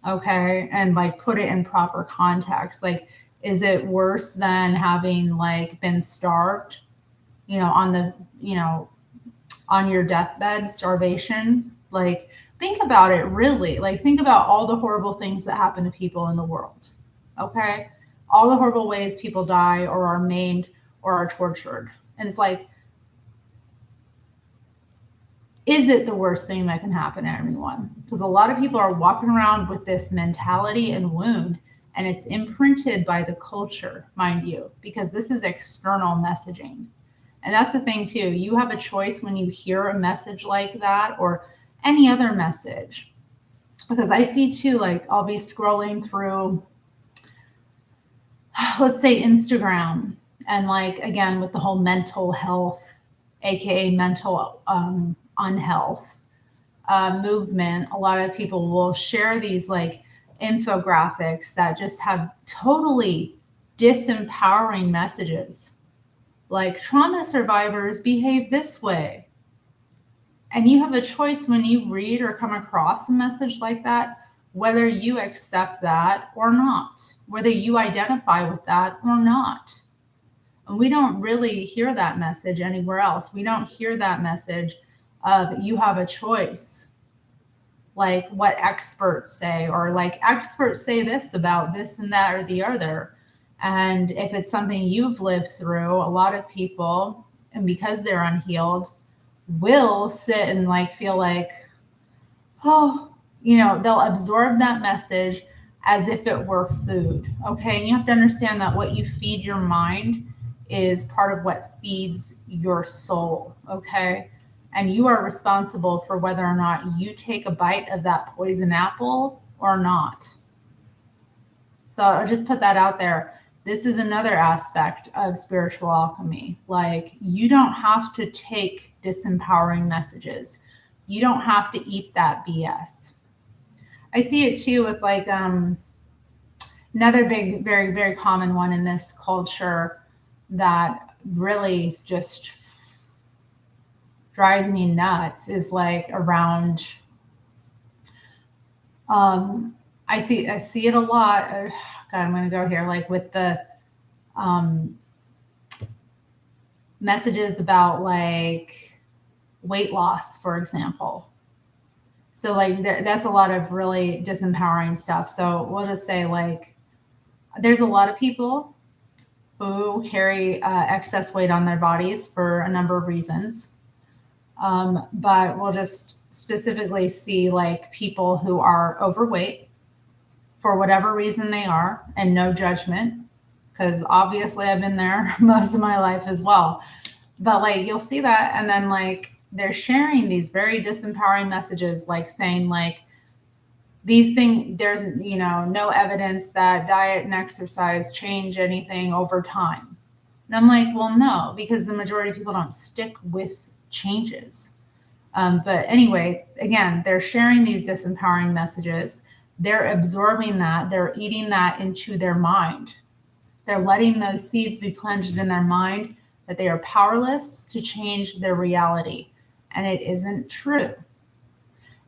Okay, and like put it in proper context. Like, is it worse than having like been starved, on the on your deathbed, starvation? Like, think about it really. Like, think about all the horrible things that happen to people in the world. Okay, all the horrible ways people die or are maimed or are tortured. And it's like, is it the worst thing that can happen to everyone? Because a lot of people are walking around with this mentality and wound, and it's imprinted by the culture, mind you, because this is external messaging. And that's the thing, too. You have a choice when you hear a message like that or any other message. Because I see, too, like I'll be scrolling through, let's say, Instagram, and like, again, with the whole mental health, AKA mental unhealth movement, a lot of people will share these like infographics that just have totally disempowering messages. Like, trauma survivors behave this way. And you have a choice when you read or come across a message like that, whether you accept that or not, whether you identify with that or not. And we don't really hear that message anywhere else. We don't hear that message of you have a choice, like what experts say, or like experts say this about this and that or the other. And if it's something you've lived through, a lot of people, and because they're unhealed, will sit and like feel like, oh, they'll absorb that message as if it were food. Okay. And you have to understand that what you feed your mind is part of what feeds your soul. Okay. And you are responsible for whether or not you take a bite of that poison apple or not. So I'll just put that out there. This is another aspect of spiritual alchemy. Like, you don't have to take disempowering messages. You don't have to eat that BS. I see it too with like another big, very, very common one in this culture that really just drives me nuts is like around I see it a lot. God, I'm going to go here, like with the messages about like weight loss, for example. So like that's a lot of really disempowering stuff. So we'll just say like there's a lot of people who carry excess weight on their bodies for a number of reasons. But we'll just specifically see like people who are overweight for whatever reason they are, and no judgment, because obviously I've been there most of my life as well. But like you'll see that, and then like they're sharing these very disempowering messages, like saying like these things, there's no evidence that diet and exercise change anything over time. And I'm like, well, no, because the majority of people don't stick with changes. But anyway, again, they're sharing these disempowering messages. They're absorbing that. They're eating that into their mind. They're letting those seeds be planted in their mind that they are powerless to change their reality. And it isn't true.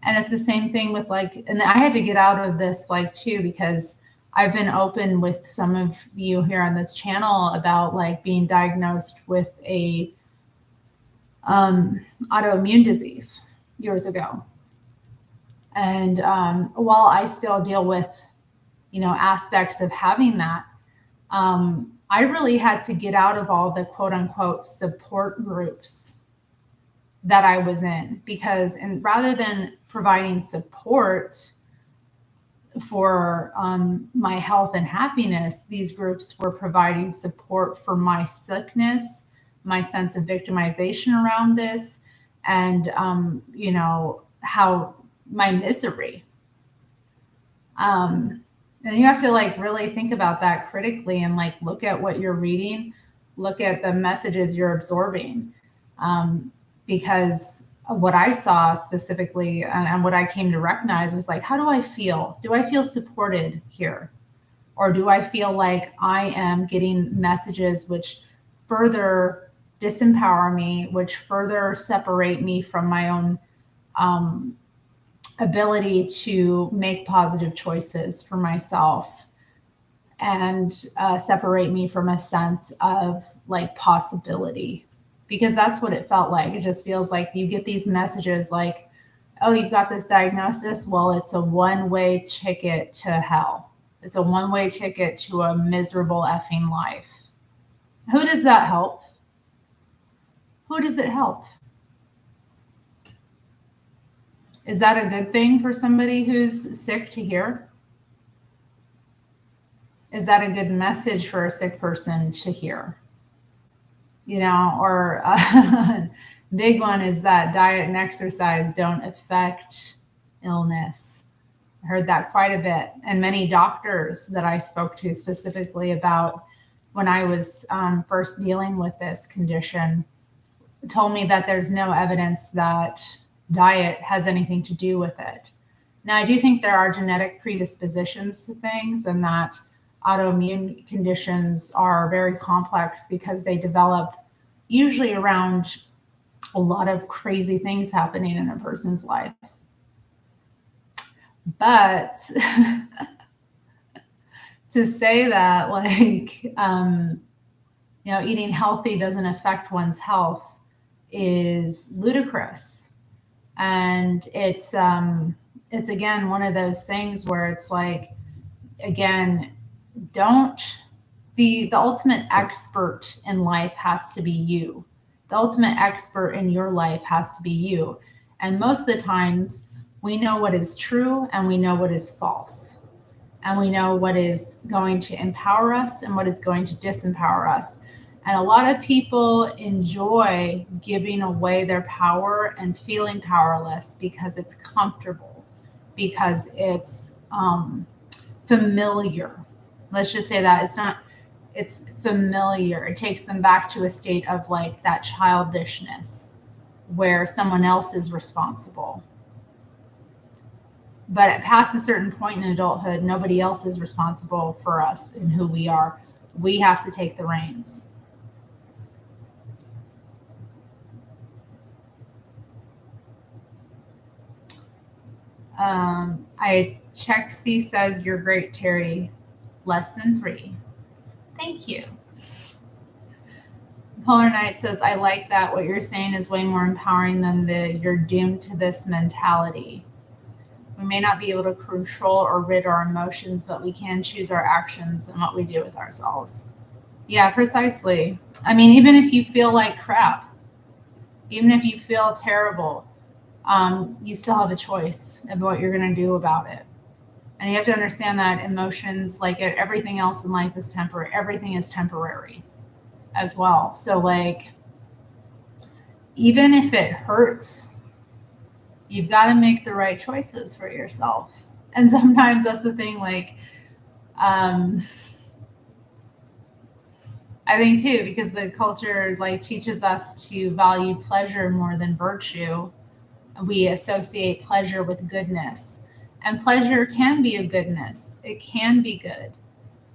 And it's the same thing with like, and I had to get out of this like too, because I've been open with some of you here on this channel about like being diagnosed with a autoimmune disease years ago. And while I still deal with, aspects of having that, I really had to get out of all the quote unquote support groups that I was in, because, and rather than providing support for my health and happiness, these groups were providing support for my sickness, my sense of victimization around this, and how my misery. And you have to like really think about that critically and like look at what you're reading, look at the messages you're absorbing. Because what I saw specifically, and what I came to recognize was like, how do I feel? Do I feel supported here? Or do I feel like I am getting messages which further disempower me, which further separate me from my own um, ability to make positive choices for myself, and separate me from a sense of like possibility? Because that's what it felt like. It just feels like you get these messages like, oh, you've got this diagnosis. Well, it's a one way ticket to hell. It's a one way ticket to a miserable effing life. Who does that help? Who does it help? Is that a good thing for somebody who's sick to hear? Is that a good message for a sick person to hear? Or big one is that diet and exercise don't affect illness. I heard that quite a bit. And many doctors that I spoke to specifically about when I was first dealing with this condition told me that there's no evidence that diet has anything to do with it. Now, I do think there are genetic predispositions to things, and that autoimmune conditions are very complex because they develop usually around a lot of crazy things happening in a person's life. But to say that, like, eating healthy doesn't affect one's health is ludicrous. And it's again one of those things where it's like, again, the ultimate expert in life has to be you. The ultimate expert in your life has to be you. And most of the times we know what is true and we know what is false. And we know what is going to empower us and what is going to disempower us. And a lot of people enjoy giving away their power and feeling powerless because it's comfortable, because it's familiar. Let's just say that it's familiar. It takes them back to a state of like that childishness where someone else is responsible. But past a certain point in adulthood, nobody else is responsible for us and who we are. We have to take the reins. Chexy says, you're great, Terri. Less than 3. Thank you. Polar Knight says, I like that. What you're saying is way more empowering than the you're doomed to this mentality. We may not be able to control or rid our emotions, but we can choose our actions and what we do with ourselves. Yeah, precisely. I mean, even if you feel like crap, even if you feel terrible, you still have a choice of what you're going to do about it. And you have to understand that emotions, like everything else in life, is temporary. Everything is temporary as well. So, like, even if it hurts, you've got to make the right choices for yourself. And sometimes that's the thing, like, I think too, because the culture like teaches us to value pleasure more than virtue. We associate pleasure with goodness. And pleasure can be a goodness. It can be good.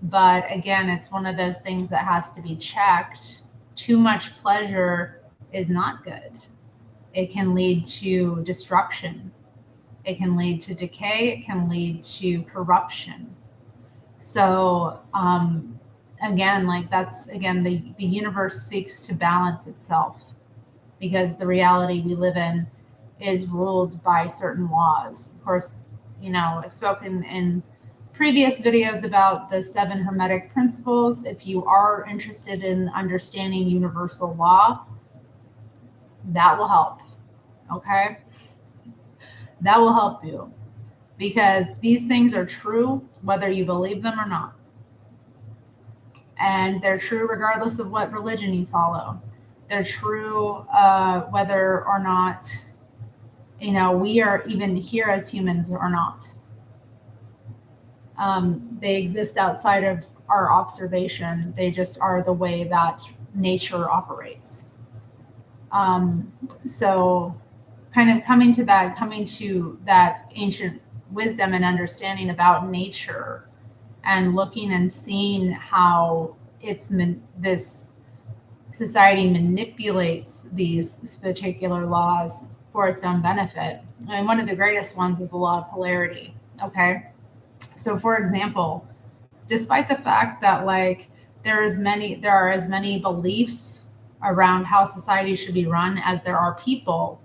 But again, it's one of those things that has to be checked. Too much pleasure is not good. It can lead to destruction. It can lead to decay. It can lead to corruption. So, again, like that's, again, the universe seeks to balance itself, because the reality we live in is ruled by certain laws. Of course, I've spoken in previous videos about the 7 Hermetic principles. If you are interested in understanding universal law, that will help. Okay? That will help you, because these things are true whether you believe them or not. And they're true regardless of what religion you follow. They're true whether or not, we are even here as humans or not. They exist outside of our observation. They just are the way that nature operates. Um, so, kind of coming to that ancient wisdom and understanding about nature, and looking and seeing how this society manipulates these particular laws for its own benefit. I mean, one of the greatest ones is the law of polarity. Okay, so for example, despite the fact that like there are as many beliefs around how society should be run as there are people.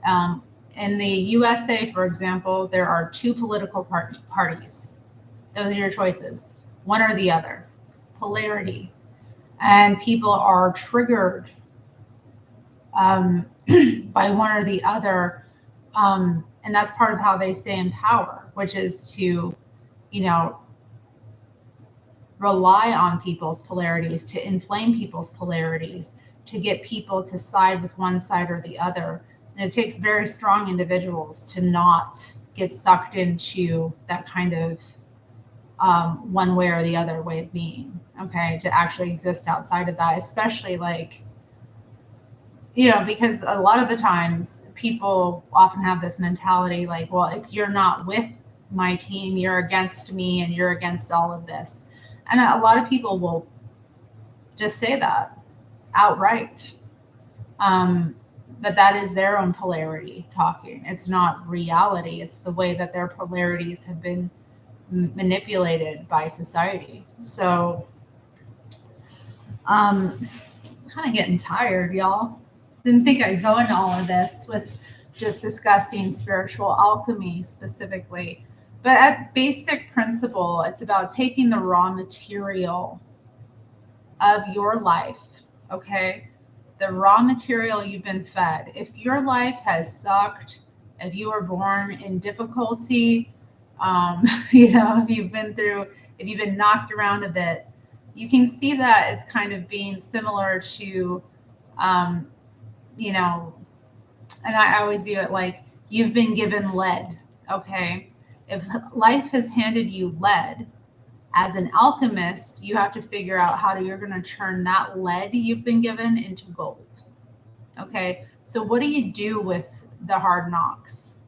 Um, in the USA, for example, there are two political parties. Those are your choices, one or the other. Polarity, and people are triggered um, by one or the other, and that's part of how they stay in power, which is to, you know, rely on people's polarities, to inflame people's polarities, to get people to side with one side or the other. And it takes very strong individuals to not get sucked into that kind of one way or the other way of being, okay, to actually exist outside of that, especially like, because a lot of the times people often have this mentality like, well, if you're not with my team, you're against me and you're against all of this. And a lot of people will just say that outright. Um, but that is their own polarity talking. It's not reality. It's the way that their polarities have been manipulated by society. So, kind of getting tired, y'all. Didn't think I'd go into all of this with just discussing spiritual alchemy specifically. But at basic principle, it's about taking the raw material of your life, okay? The raw material you've been fed. If your life has sucked, if you were born in difficulty, if you've been knocked around a bit, you can see that as kind of being similar to, um, you know, and I always view it like you've been given lead, okay? If life has handed you lead, as an alchemist, you have to figure out you're going to turn that lead you've been given into gold. Okay. So, what do you do with the hard knocks?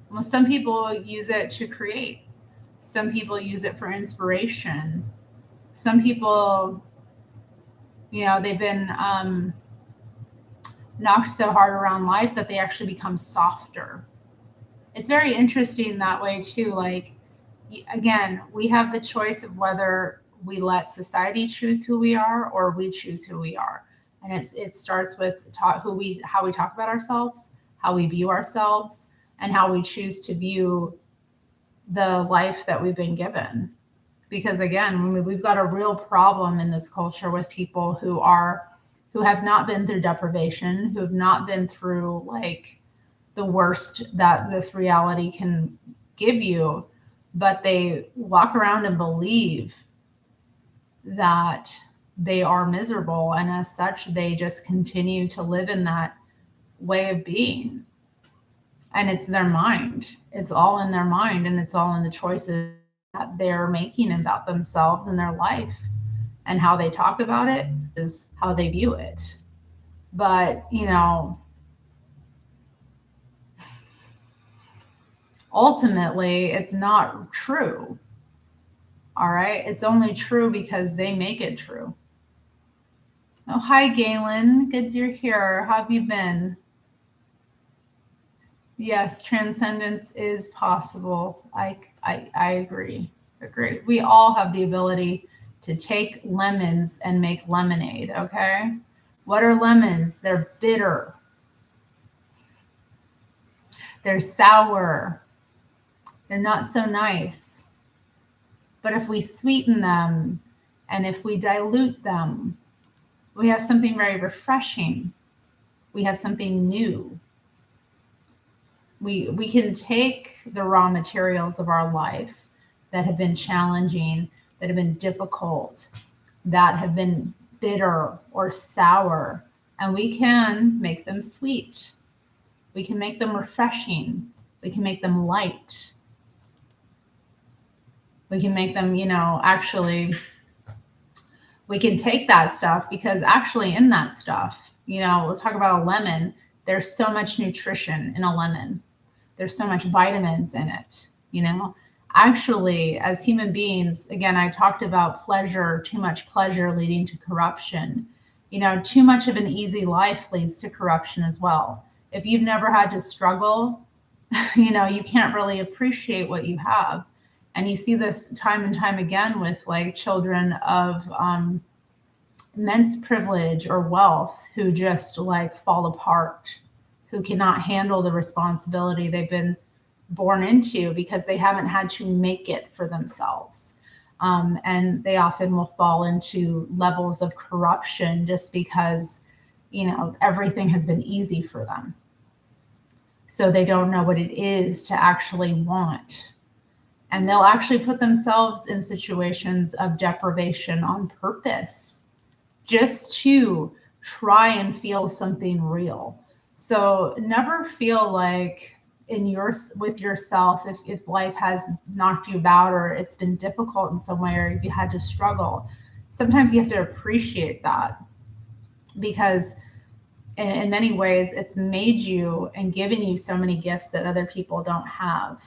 Well, some people use it to create, some people use it for inspiration. Some people, they've been knocked so hard around life that they actually become softer. It's very interesting that way, too. Like, again, we have the choice of whether we let society choose who we are or we choose who we are. And it starts with how we talk about ourselves, how we view ourselves, and how we choose to view the life that we've been given. Because again, we've got a real problem in this culture with people who have not been through deprivation, who have not been through like the worst that this reality can give you, but they walk around and believe that they are miserable, and as such they just continue to live in that way of being. And it's their mind, it's all in their mind, and it's all in the choices that they're making about themselves and their life, and how they talk about it is how they view it. But ultimately it's not true. All right. It's only true because they make it true. Oh, hi, Galen. Good you're here. How have you been? Yes, transcendence is possible. I agree. Agree. We all have the ability to take lemons and make lemonade. Okay. What are lemons? They're bitter. They're sour. They're not so nice. But if we sweeten them and if we dilute them, we have something very refreshing. We have something new. We can take the raw materials of our life that have been challenging, that have been difficult, that have been bitter or sour, and we can make them sweet. We can make them refreshing. We can make them light. We can make them, actually, we can take that stuff because actually in that stuff, we'll talk about a lemon. There's so much nutrition in a lemon. There's so much vitamins in it, Actually, as human beings, again, I talked about pleasure, too much pleasure leading to corruption. Too much of an easy life leads to corruption as well. If you've never had to struggle, you can't really appreciate what you have. And you see this time and time again with like children of immense privilege or wealth who just like fall apart, who cannot handle the responsibility they've been born into because they haven't had to make it for themselves. And they often will fall into levels of corruption just because, everything has been easy for them. So they don't know what it is to actually want. And they'll actually put themselves in situations of deprivation on purpose just to try and feel something real. So never feel like with yourself, if life has knocked you about or it's been difficult in some way or if you had to struggle, sometimes you have to appreciate that because in many ways it's made you and given you so many gifts that other people don't have.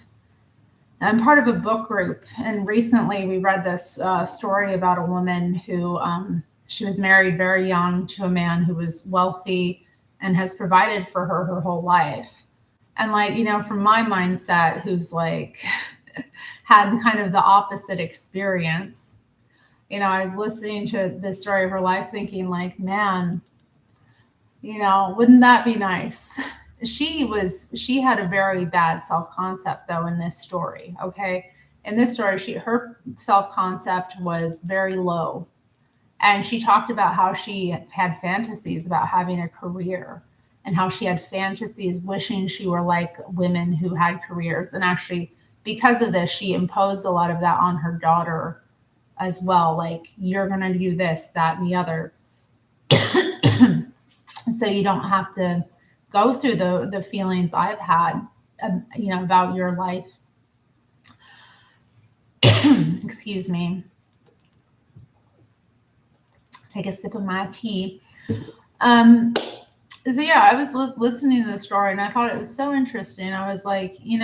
I'm part of a book group, and recently we read this story about a woman who she was married very young to a man who was wealthy and has provided for her whole life. And from my mindset, who's like had kind of the opposite experience, I was listening to this story of her life thinking like, man, wouldn't that be nice? She had a very bad self-concept though in this story. Okay. In this story, her self-concept was very low. And she talked about how she had fantasies about having a career and how she had fantasies wishing she were like women who had careers. And actually, because of this, she imposed a lot of that on her daughter as well. Like, you're going to do this, that, and the other. So you don't have to go through the feelings I've had, about your life. Excuse me. Take a sip of my tea. So yeah, I was listening to the story and I thought it was so interesting. I was like, and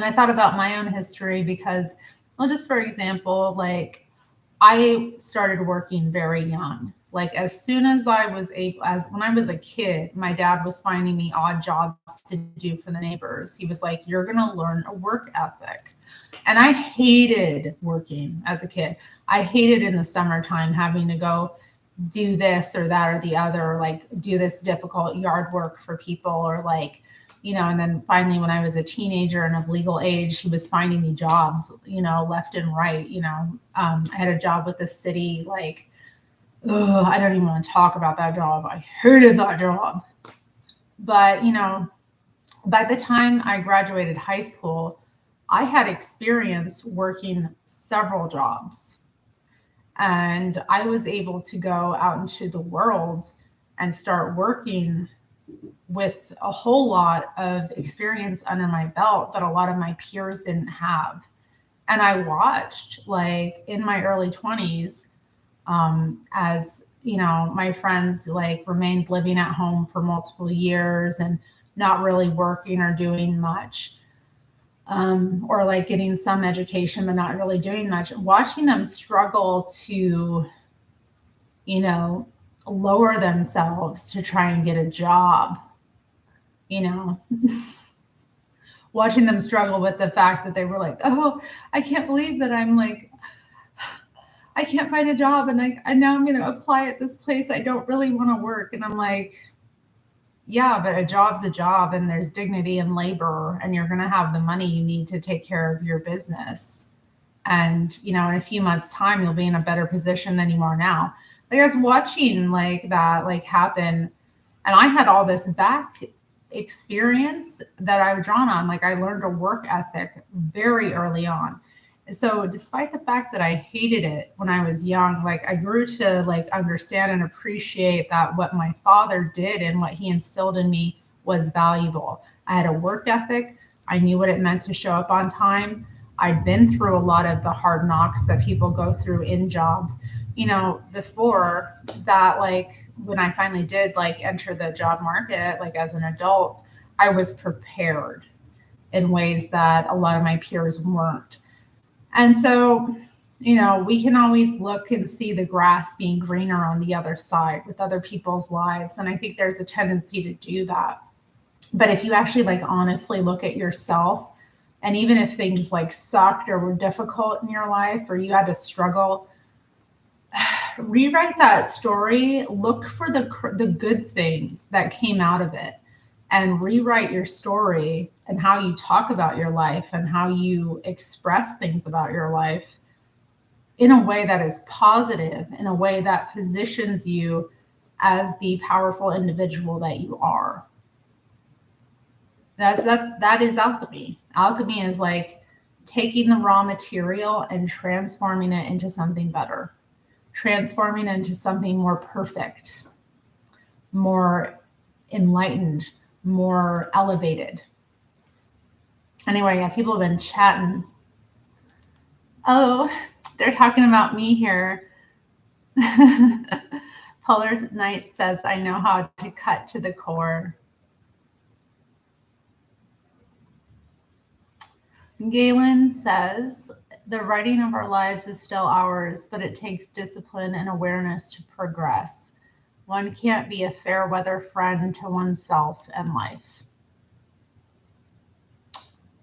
I thought about my own history because, well, just for example, like I started working very young. Like as soon as I was when I was a kid, my dad was finding me odd jobs to do for the neighbors. He was like, you're going to learn a work ethic. And I hated working as a kid. I hated in the summertime having to go do this or that or the other, or like do this difficult yard work for people or like, and then finally when I was a teenager and of legal age, he was finding me jobs, left and right. I had a job with the city, like, I don't even want to talk about that job. I hated that job. But, by the time I graduated high school, I had experience working several jobs. And I was able to go out into the world and start working with a whole lot of experience under my belt that a lot of my peers didn't have. And I watched, like, in my early 20s, as, my friends, like, remained living at home for multiple years and not really working or doing much. Or like getting some education, but not really doing much, watching them struggle to, lower themselves to try and get a job, watching them struggle with the fact that they were like, oh, I can't believe that I'm like, I can't find a job. And now I'm going to apply at this place I don't really want to work. And I'm like, yeah, but a job's a job and there's dignity in labor and you're going to have the money you need to take care of your business. And, in a few months' time, you'll be in a better position than you are now. Like I was watching like that, like happen. And I had all this back experience that I was drawn on. Like I learned a work ethic very early on. So despite the fact that I hated it when I was young, like I grew to like understand and appreciate that what my father did and what he instilled in me was valuable. I had a work ethic. I knew what it meant to show up on time. I'd been through a lot of the hard knocks that people go through in jobs. Before that, like when I finally did like enter the job market, like as an adult, I was prepared in ways that a lot of my peers weren't. And so, we can always look and see the grass being greener on the other side with other people's lives. And I think there's a tendency to do that. But if you actually like honestly look at yourself, and even if things like sucked or were difficult in your life or you had to struggle, rewrite that story, look for the good things that came out of it and rewrite your story and how you talk about your life and how you express things about your life in a way that is positive, in a way that positions you as the powerful individual that you are. That is alchemy. Alchemy is like taking the raw material and transforming it into something better, transforming it into something more perfect, more enlightened, more elevated. Anyway, yeah, people have been chatting. Oh, they're talking about me here. Polar Knight says, I know how to cut to the core. Galen says, the writing of our lives is still ours, but it takes discipline and awareness to progress. One can't be a fair weather friend to oneself and life.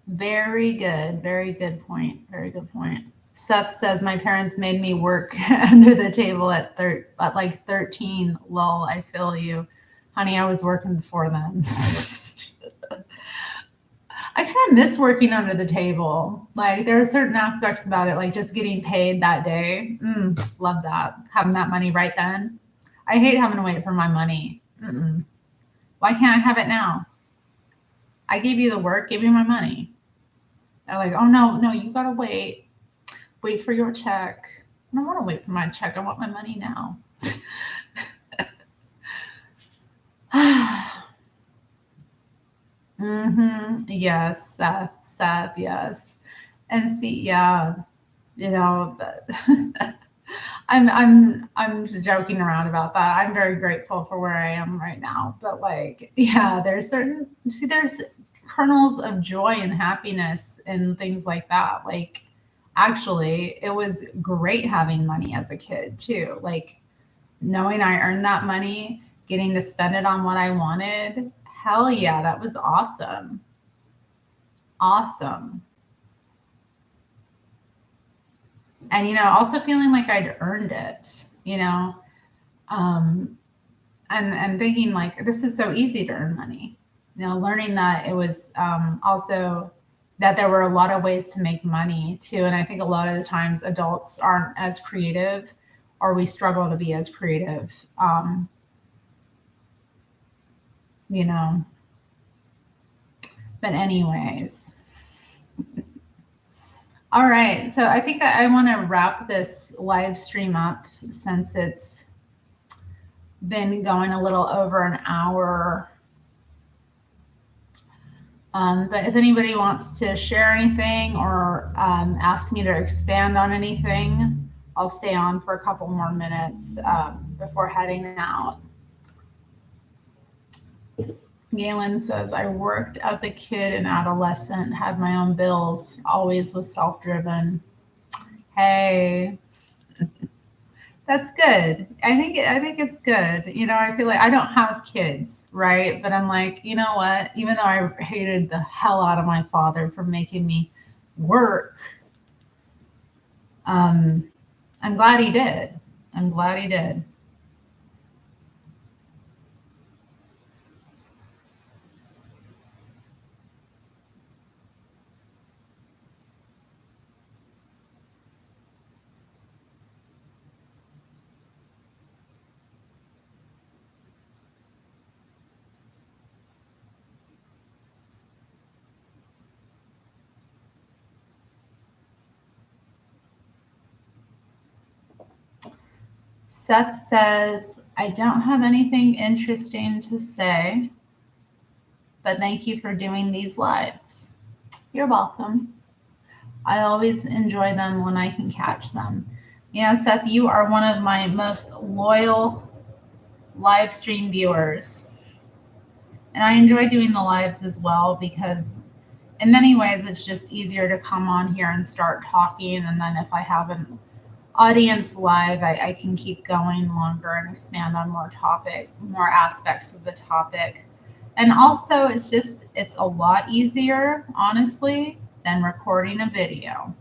Very good. Very good point. Very good point. Seth says, my parents made me work under the table at like 13. Lol, I feel you. Honey, I was working before then. I kind of miss working under the table. Like there are certain aspects about it, like just getting paid that day. Love that. Having that money right then. I hate having to wait for my money. Why can't I have it now? I gave you the work, give me my money. They're like, oh no, you gotta wait. Wait for your check. I don't want to wait for my check. I want my money now. Yes, Seth, yes. And see, yeah, I'm joking around about that. I'm very grateful for where I am right now. But like, yeah, there's kernels of joy and happiness and things like that. Like, actually, it was great having money as a kid too. Like, knowing I earned that money, getting to spend it on what I wanted. Hell yeah, that was awesome. Awesome. And also feeling like I'd earned it, and thinking like this is so easy to earn money. Learning that it was also that there were a lot of ways to make money too. And I think a lot of the times adults aren't as creative, or we struggle to be as creative. You know, but anyways. All right, so I think I want to wrap this live stream up since it's been going a little over an hour. But if anybody wants to share anything or ask me to expand on anything, I'll stay on for a couple more minutes before heading out. Galen says, I worked as a kid and adolescent, had my own bills, always was self-driven. Hey, that's good. I think it's good. I feel like I don't have kids, right? But I'm like, you know what? Even though I hated the hell out of my father for making me work, I'm glad he did. I'm glad he did. Seth says, I don't have anything interesting to say, but thank you for doing these lives. You're welcome. I always enjoy them when I can catch them. Yeah, Seth, you are one of my most loyal live stream viewers. And I enjoy doing the lives as well because in many ways it's just easier to come on here and start talking. And then if I have an audience live, I can keep going longer and expand on more aspects of the topic. And also it's a lot easier, honestly, than recording a video.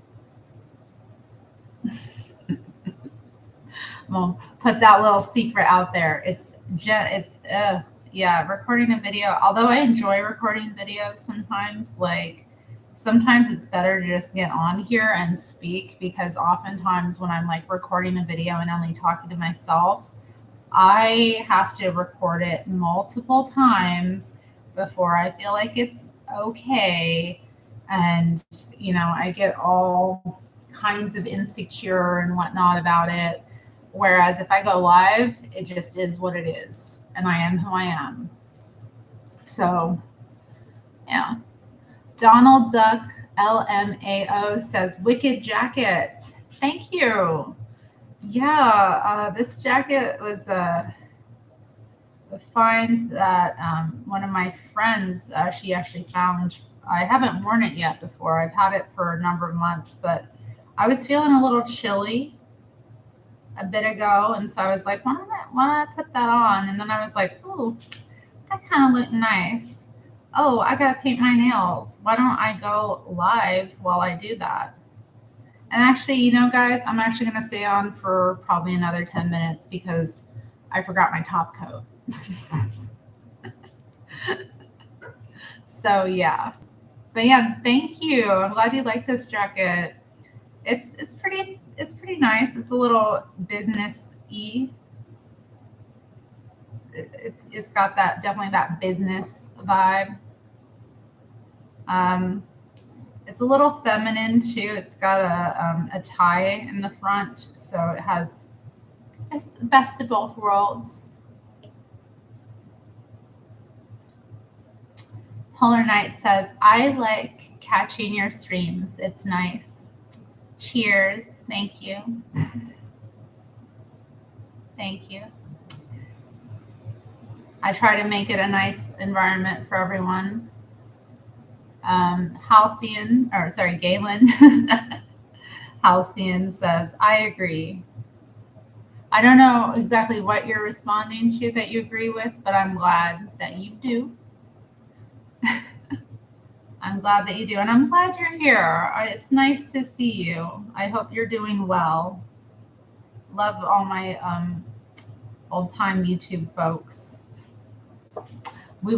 Well, put that little secret out there. Recording a video. Although I enjoy recording videos sometimes, sometimes it's better to just get on here and speak because oftentimes when I'm like recording a video and only talking to myself, I have to record it multiple times before I feel like it's okay. And, I get all kinds of insecure and whatnot about it. Whereas if I go live, it just is what it is. And I am who I am. So, yeah. Donald Duck LMAO says, Wicked jacket. Thank you. Yeah, this jacket was a find that one of my friends, she actually found. I haven't worn it yet before. I've had it for a number of months, but I was feeling a little chilly a bit ago, and so I was like, why don't I put that on? And then I was like, oh, that kind of looked nice. Oh, I gotta paint my nails. Why don't I go live while I do that? And actually, guys, I'm actually gonna stay on for probably another 10 minutes because I forgot my top coat. So yeah. But yeah, thank you. I'm glad you like this jacket. It's pretty nice. It's a little business-y. It's got definitely that business vibe. It's a little feminine too. It's got a tie in the front, so it has the best of both worlds. Polar Knight says, I like catching your streams. It's nice. Cheers. Thank you. Thank you. I try to make it a nice environment for everyone. Galen Halcyon says, I agree. I don't know exactly what you're responding to that you agree with, but I'm glad that you do. I'm glad that you do. And I'm glad you're here. It's nice to see you. I hope you're doing well. Love all my old-time YouTube folks. We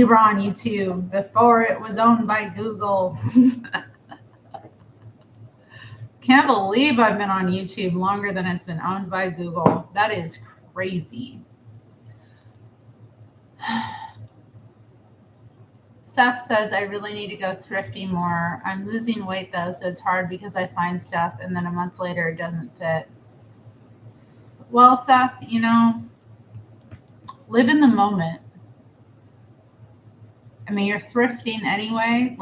were on YouTube before it was owned by Google. Can't believe I've been on YouTube longer than it's been owned by Google. That is crazy. Seth says, I really need to go thrifting more. I'm losing weight though, so it's hard because I find stuff and then a month later it doesn't fit. Well, Seth, live in the moment. I mean, you're thrifting anyway.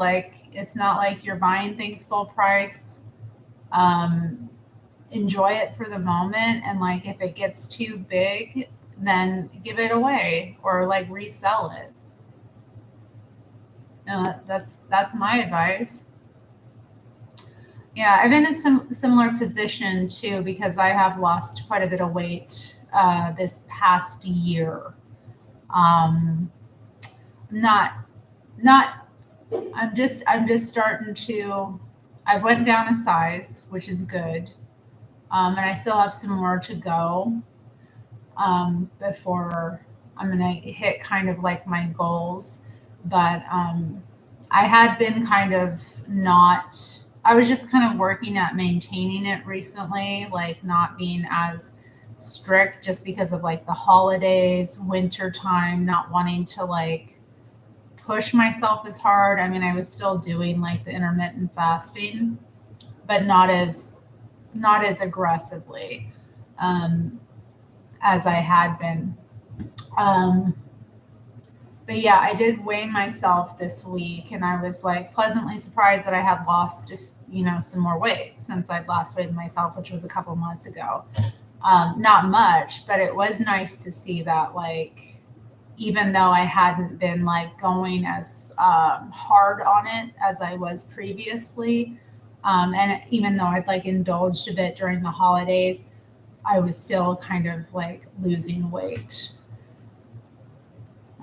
It's not like you're buying things full price. Enjoy it for the moment. And if it gets too big, then give it away or resell it. That's my advice. Yeah, I've been in a similar position too because I have lost quite a bit of weight this past year. I'm just starting to. I've went down a size, which is good, and I still have some more to go before I'm gonna hit kind of my goals. But I had been kind of not. I was just kind of working at maintaining it recently, not being as strict, just because of the holidays, winter time, not wanting to push myself as hard. I mean, I was still doing the intermittent fasting, but not as aggressively. as I had been. Um, but yeah, I did weigh myself this week, and I was like pleasantly surprised that I had lost, some more weight since I'd last weighed myself, which was a couple months ago. Not much, but it was nice to see that, like, even though I hadn't been like going as hard on it as I was previously, and even though I'd like indulged a bit during the holidays, I was still kind of like losing weight.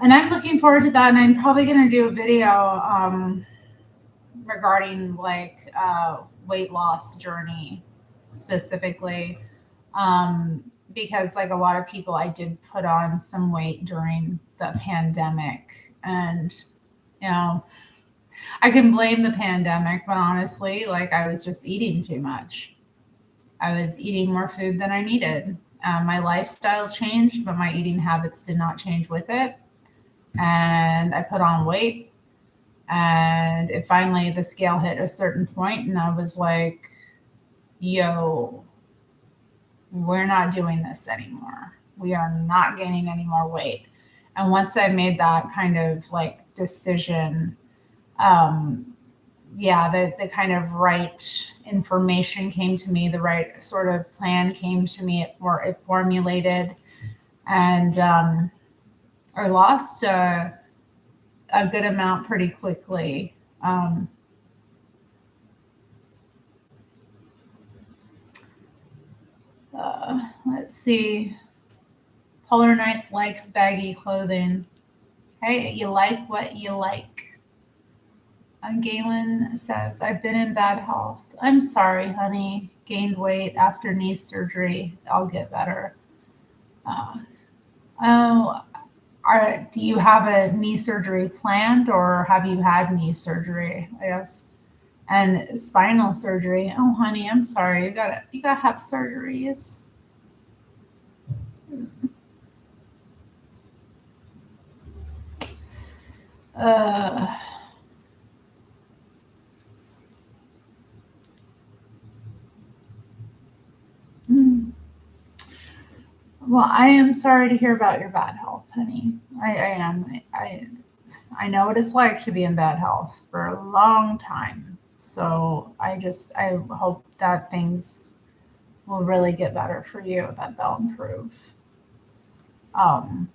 And I'm looking forward to that. And I'm probably going to do a video regarding like weight loss journey specifically. Because like a lot of people, I did put on some weight during the pandemic, and you know, I can blame the pandemic, but honestly, like I was just eating too much. I was eating more food than I needed. My lifestyle changed, but my eating habits did not change with it. And I put on weight, and it finally, the scale hit a certain point, and I was like, yo, we're not doing this anymore. We are not gaining any more weight. And once I made that kind of like decision, um, yeah, the kind of right information came to me, the right sort of plan came to me, it formulated, and I lost a good amount pretty quickly. Let's see. Polar Nights likes baggy clothing. Hey, you like what you like. Galen says, I've been in bad health. I'm sorry, honey. Gained weight after knee surgery. I'll get better. Uh, oh, do you have a knee surgery planned, or have you had knee surgery? I guess. And spinal surgery. Oh, honey, I'm sorry. You gotta have surgeries. Uh, hmm. Well, I am sorry to hear about your bad health, honey. I am. I know what it's like to be in bad health for a long time. So I hope that things will really get better for you, that they'll improve. Um,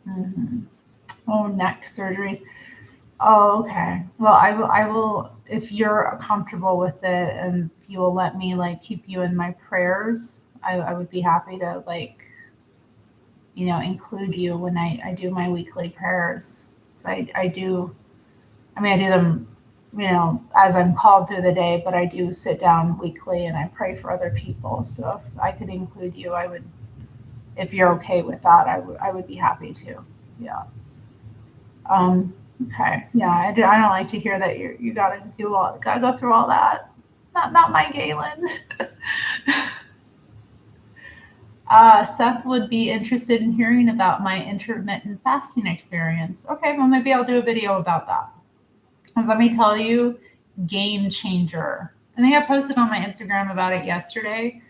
mhm. Oh, neck surgeries. Oh, okay. Well, I will, if you're comfortable with it and if you will let me like keep you in my prayers, I would be happy to like, include you when I do my weekly prayers. So I do, I mean, I do them, as I'm called through the day, but I do sit down weekly and I pray for other people. So if I could include you, I would, if you're okay with that, I would be happy to. Yeah. Um, okay. Yeah. I don't like to hear that you gotta go through all that. Not my Galen. Seth would be interested in hearing about my intermittent fasting experience. Okay, well, maybe I'll do a video about that. And let me tell you, game changer. I think I posted on my Instagram about it yesterday,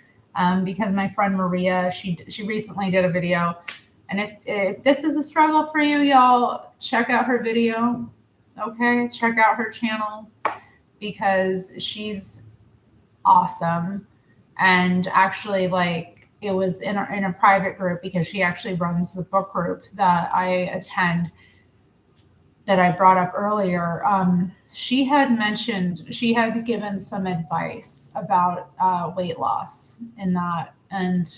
because my friend Maria, she recently did a video. And if this is a struggle for you, y'all, check out her video. Okay, check out her channel because she's awesome. And actually, like, it was in a private group because she actually runs the book group that I attend, that I brought up earlier. She had mentioned, she had given some advice about weight loss in that. And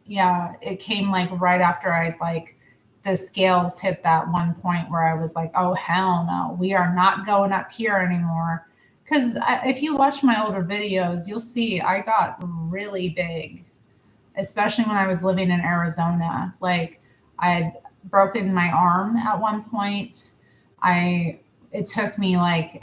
yeah, it came like right after I like the scales hit that one point where I was like, oh, hell no, we are not going up here anymore. Because if you watch my older videos, you'll see I got really big, especially when I was living in Arizona. Like, I had broken my arm at one point. I It took me like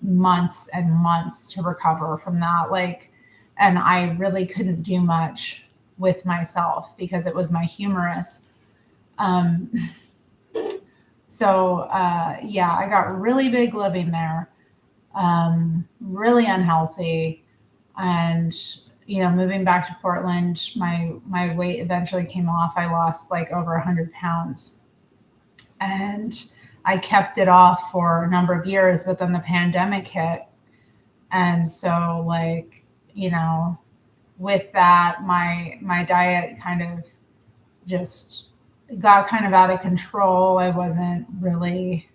months and months to recover from that. Like, and I really couldn't do much with myself because it was my humerus. Um, yeah, I got really big living there, really unhealthy, and moving back to Portland, my weight eventually came off. I lost like over 100 pounds, and I kept it off for a number of years, but then the pandemic hit. And so like, with that, my diet kind of just got kind of out of control. I wasn't really,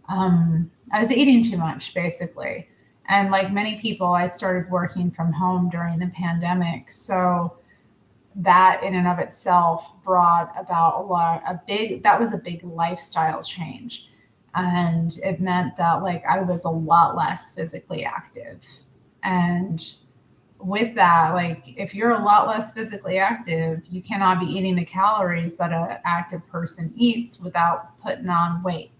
I was eating too much basically. And like many people, I started working from home during the pandemic. So that in and of itself brought about that was a big lifestyle change. And it meant that like I was a lot less physically active. And with that, like if you're a lot less physically active, you cannot be eating the calories that an active person eats without putting on weight.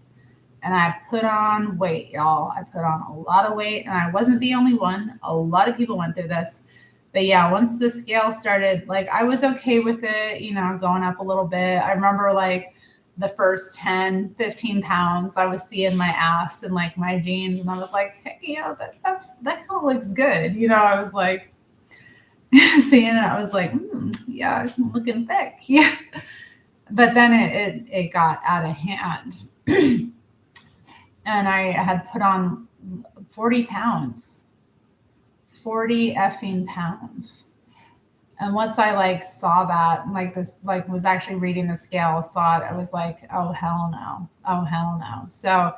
And I put on weight, y'all. I put on a lot of weight, and I wasn't the only one. A lot of people went through this. But yeah, once the scale started, like I was okay with it, going up a little bit. I remember like the first 10, 15 pounds, I was seeing my ass and like my jeans, and I was like, hey, that kind of looks good. I was like seeing it, I was like, yeah, I'm looking thick. Yeah. But then it got out of hand. And I had put on 40 pounds, 40 effing pounds. And once I like saw that, like this, like was actually reading the scale, saw it, I was like, oh, hell no. Oh, hell no. So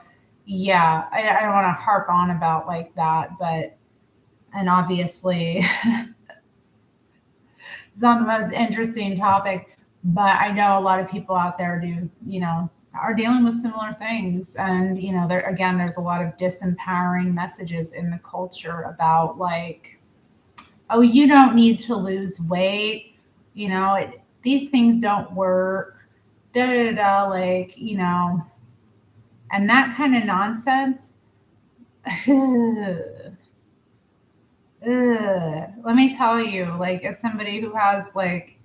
yeah, I don't want to harp on about like that, and obviously it's not the most interesting topic, but I know a lot of people out there are dealing with similar things. And, there's a lot of disempowering messages in the culture about like, oh, you don't need to lose weight. These things don't work. Da da da. Like, and that kind of nonsense. Let me tell you, like, as somebody who has like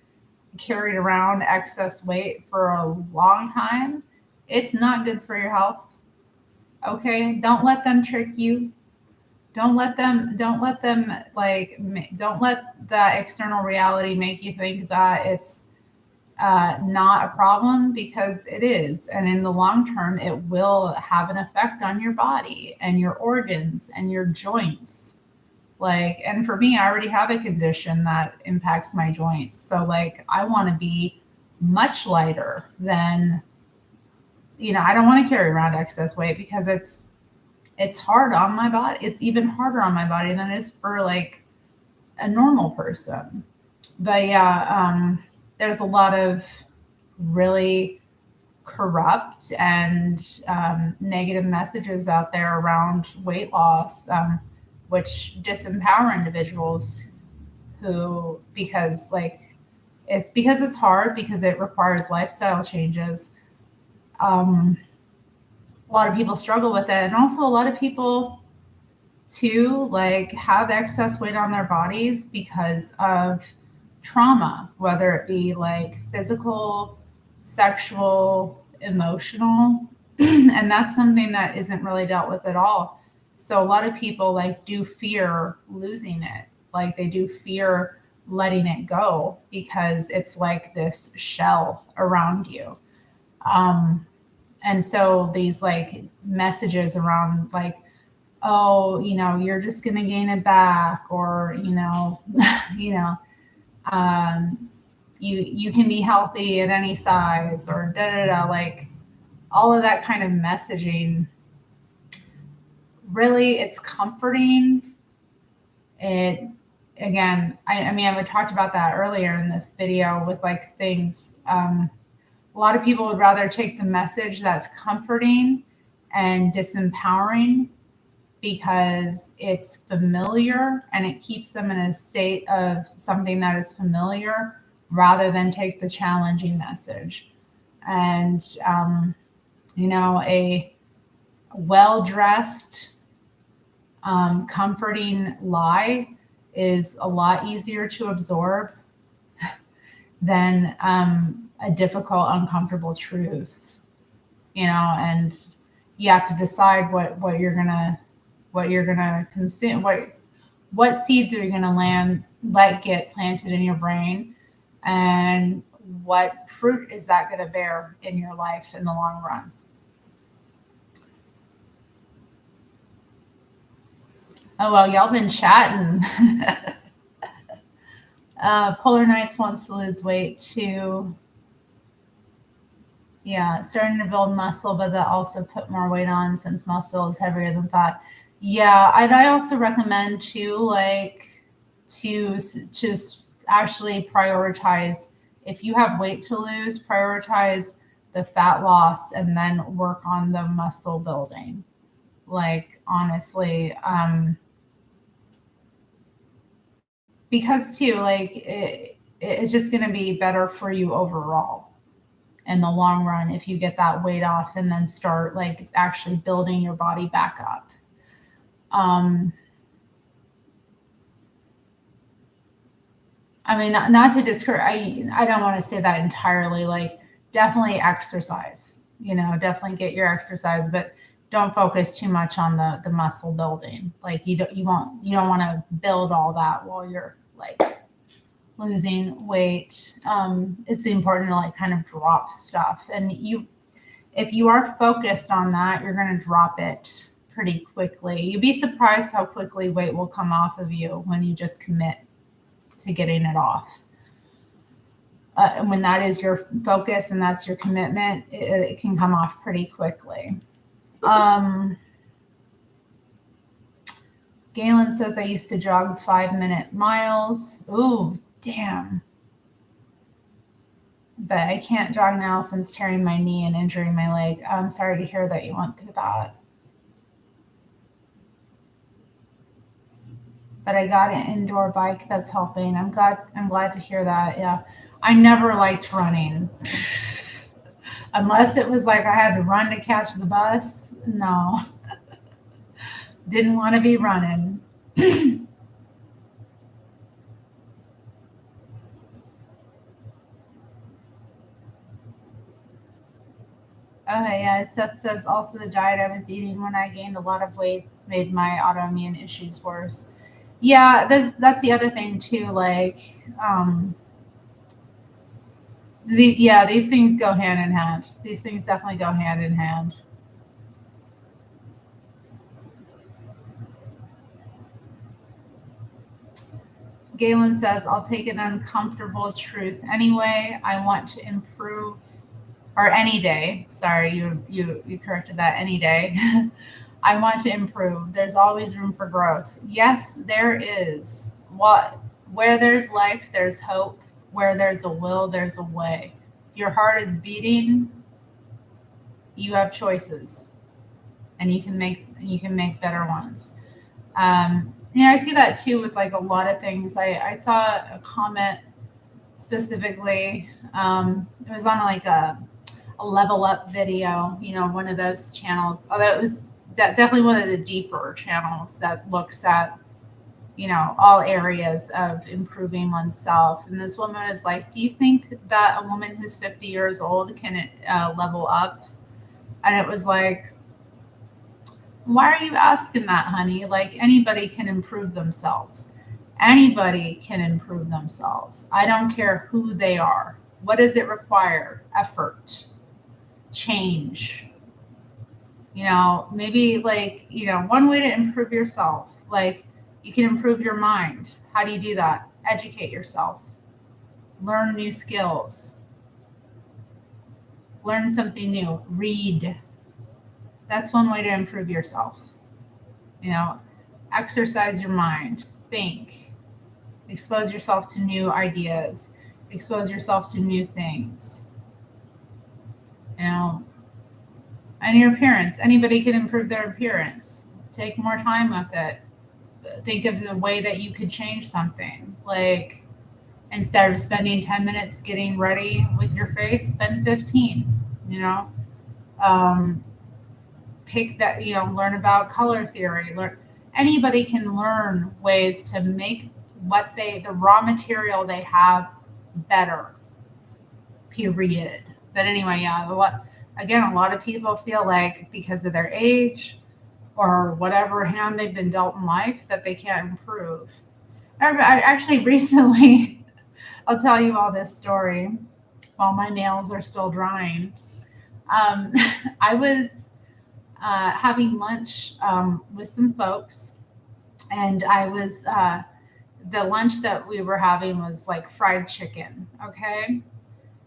carried around excess weight for a long time, it's not good for your health. Okay, don't let them trick you. Don't let them like don't let the external reality make you think that it's not a problem, because it is. And in the long term, it will have an effect on your body and your organs and your joints. Like, and for me, I already have a condition that impacts my joints. So like, I want to be much lighter than, I don't want to carry around excess weight, because it's hard on my body. It's even harder on my body than it is for like a normal person. But yeah, there's a lot of really corrupt and negative messages out there around weight loss, which disempower individuals because it's hard, because it requires lifestyle changes. A lot of people struggle with it, and also a lot of people too like have excess weight on their bodies because of trauma, whether it be like physical, sexual, emotional. And that's something that isn't really dealt with at all. So a lot of people like do fear losing it. Like they do fear letting it go, because it's like this shell around you. And so these like messages around like, oh, you're just going to gain it back, or, you know, you can be healthy at any size, or da da da, like all of that kind of messaging. Really, it's comforting. It, again, I mean, I talked about that earlier in this video with like things. A lot of people would rather take the message that's comforting and disempowering, because it's familiar and it keeps them in a state of something that is familiar, rather than take the challenging message. And, a well-dressed, comforting lie is a lot easier to absorb than a difficult, uncomfortable truth, and you have to decide what you're gonna consume, what seeds are you going to let get planted in your brain, and what fruit is that going to bear in your life in the long run? Oh, well, y'all been chatting. Polar Nights wants to lose weight too. Yeah, starting to build muscle, but that also put more weight on since muscle is heavier than fat. Yeah, I also recommend too, like to just actually prioritize, if you have weight to lose, prioritize the fat loss and then work on the muscle building. Like honestly, because too, like it's just going to be better for you overall in the long run if you get that weight off and then start like actually building your body back up. Um, I mean, not to discourage, I don't want to say that entirely, like definitely exercise, definitely get your exercise, but don't focus too much on the muscle building. Like you don't want to build all that while you're like losing weight. It's important to like kind of drop stuff, and if you are focused on that, you're going to drop it pretty quickly. You'd be surprised how quickly weight will come off of you when you just commit to getting it off. And when that is your focus and that's your commitment, it can come off pretty quickly. Galen says, I used to jog 5-minute miles. Ooh, damn. But I can't jog now since tearing my knee and injuring my leg. I'm sorry to hear that you went through that. But I got an indoor bike that's helping. I'm glad to hear that. Yeah. I never liked running. Unless it was like I had to run to catch the bus. No. Didn't want to be running. Yeah, Seth says also the diet I was eating when I gained a lot of weight made my autoimmune issues worse. Yeah, that's the other thing too. Like, these things go hand in hand. These things definitely go hand in hand. Galen says, I'll take an uncomfortable truth anyway. I want to improve, or any day. Sorry, you corrected that, any day. I want to improve. There's always room for growth. Yes, there is. Where there's life, there's hope. Where there's a will, there's a way. Your heart is beating, you have choices, and you can make better ones. Yeah, I see that too with like a lot of things. I saw a comment specifically. It was on like a level up video, one of those channels. Although it was definitely one of the deeper channels that looks at, all areas of improving oneself. And this woman was like, do you think that a woman who's 50 years old can level up? And it was like, why are you asking that, honey? Like anybody can improve themselves. Anybody can improve themselves. I don't care who they are. What does it require? Effort, change. Maybe like, one way to improve yourself, like you can improve your mind. How do you do that? Educate yourself, learn new skills, learn something new, read. That's one way to improve yourself. Exercise your mind, think, expose yourself to new ideas, expose yourself to new things. You know, and your appearance. Anybody can improve their appearance. Take more time with it. Think of the way that you could change something. Like instead of spending 10 minutes getting ready with your face, spend 15. You know, um, pick that. Learn about color theory. Anybody can learn ways to make the raw material they have better. Period. But anyway, yeah, a lot of people feel like because of their age, or whatever hand they've been dealt in life that they can't improve. I actually recently, I'll tell you all this story while my nails are still drying. Um, I was having lunch with some folks, and the lunch that we were having was like fried chicken. Okay.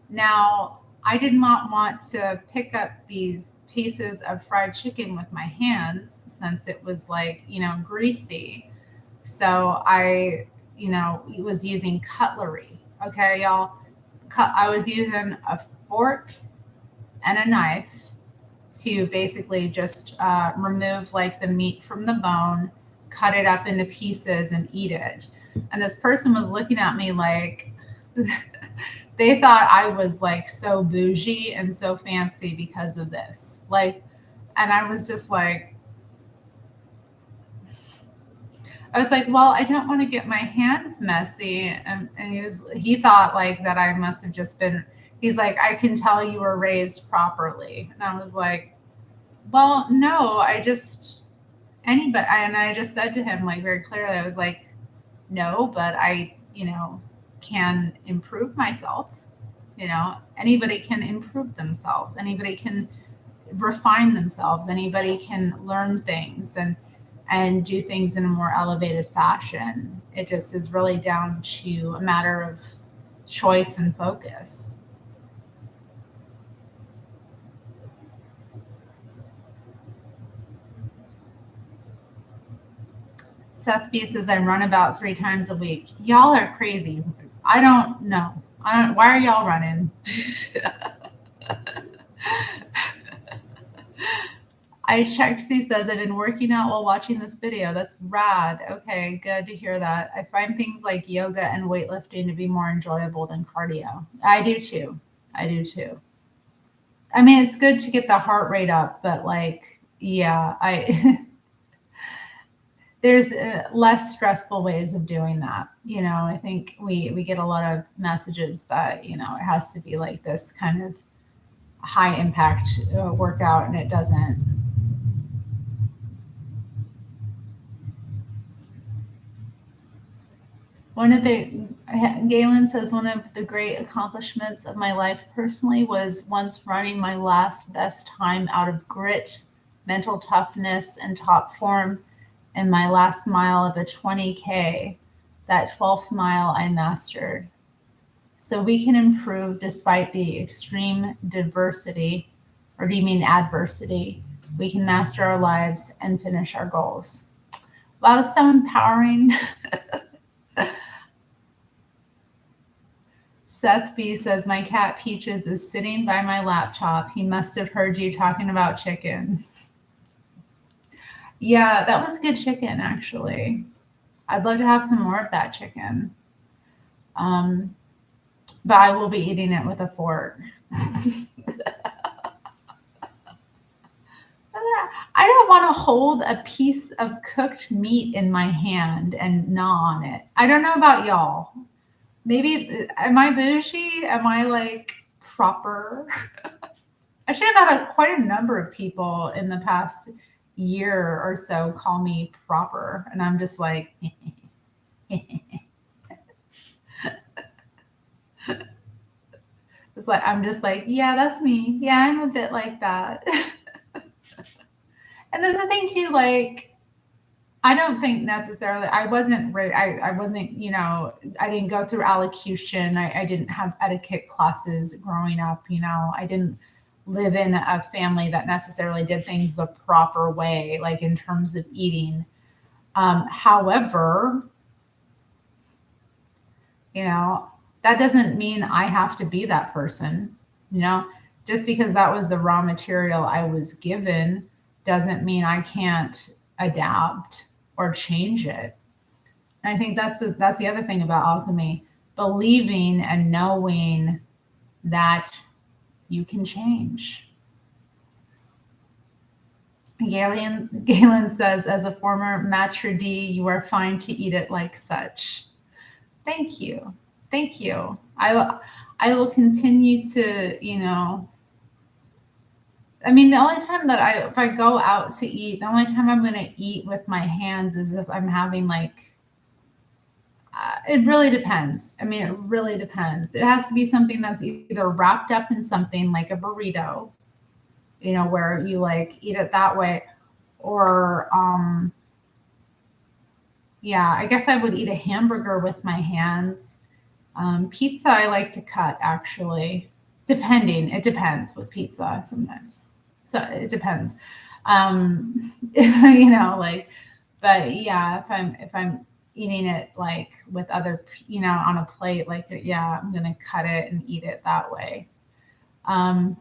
Now, I did not want to pick up these pieces of fried chicken with my hands since it was like, greasy. So was using cutlery. Okay, y'all. I was using a fork and a knife to basically just remove like the meat from the bone, cut it up into pieces, and eat it. And this person was looking at me like they thought I was like so bougie and so fancy because of this. Like, and I was like, well, I don't want to get my hands messy. And he thought like that I must have just been, he's like, I can tell you were raised properly. And I was like, well, no, and I just said to him like very clearly, I was like, no, but I, can improve myself. Anybody can improve themselves. Anybody can refine themselves. Anybody can learn things and do things in a more elevated fashion. It just is really down to a matter of choice and focus. Seth B says I run about 3 times a week. Y'all are crazy. I don't know. I don't. Why are y'all running? Trixie says I've been working out while watching this video. That's rad. Okay, good to hear that. I find things like yoga and weightlifting to be more enjoyable than cardio. I do too. I do too. I mean, it's good to get the heart rate up, but like, yeah, I there's less stressful ways of doing that. I think we get a lot of messages that it has to be like this kind of high impact workout, and it doesn't. One of the Galen says one of the great accomplishments of my life personally was once running my last best time out of grit, mental toughness, and top form in my last mile of a 20K. That 12th mile I mastered. So we can improve despite the extreme diversity, or do you mean adversity? We can master our lives and finish our goals. Wow, that's so empowering. Seth B says, my cat Peaches is sitting by my laptop. He must have heard you talking about chicken. Yeah, that was good chicken, actually. I'd love to have some more of that chicken. But I will be eating it with a fork. I don't want to hold a piece of cooked meat in my hand and gnaw on it. I don't know about y'all. Maybe, am I bougie? Am I like proper? Actually, I've had quite a number of people in the past year or so call me proper. And I'm just like, I'm just like, yeah, that's me. Yeah, I'm a bit like that. And there's the thing too, like, I don't think necessarily I wasn't I wasn't, I didn't go through allocution. I didn't have etiquette classes growing up, I didn't live in a family that necessarily did things the proper way, like in terms of eating. However, that doesn't mean I have to be that person, just because that was the raw material I was given doesn't mean I can't adapt or change it. And I think that's the other thing about alchemy, believing and knowing that you can change. Galen says, as a former maitre d', you are fine to eat it like such. Thank you. Thank you. I will continue to, I mean, the only time that if I go out to eat, the only time I'm going to eat with my hands is if I'm having like, it really depends. I mean, it really depends. It has to be something that's either wrapped up in something like a burrito, where you like eat it that way, or, yeah, I guess I would eat a hamburger with my hands. Pizza, I like to cut actually, it depends with pizza sometimes. So it depends. Like, but yeah, if I'm eating it like with other, on a plate, like, yeah, I'm going to cut it and eat it that way. Um,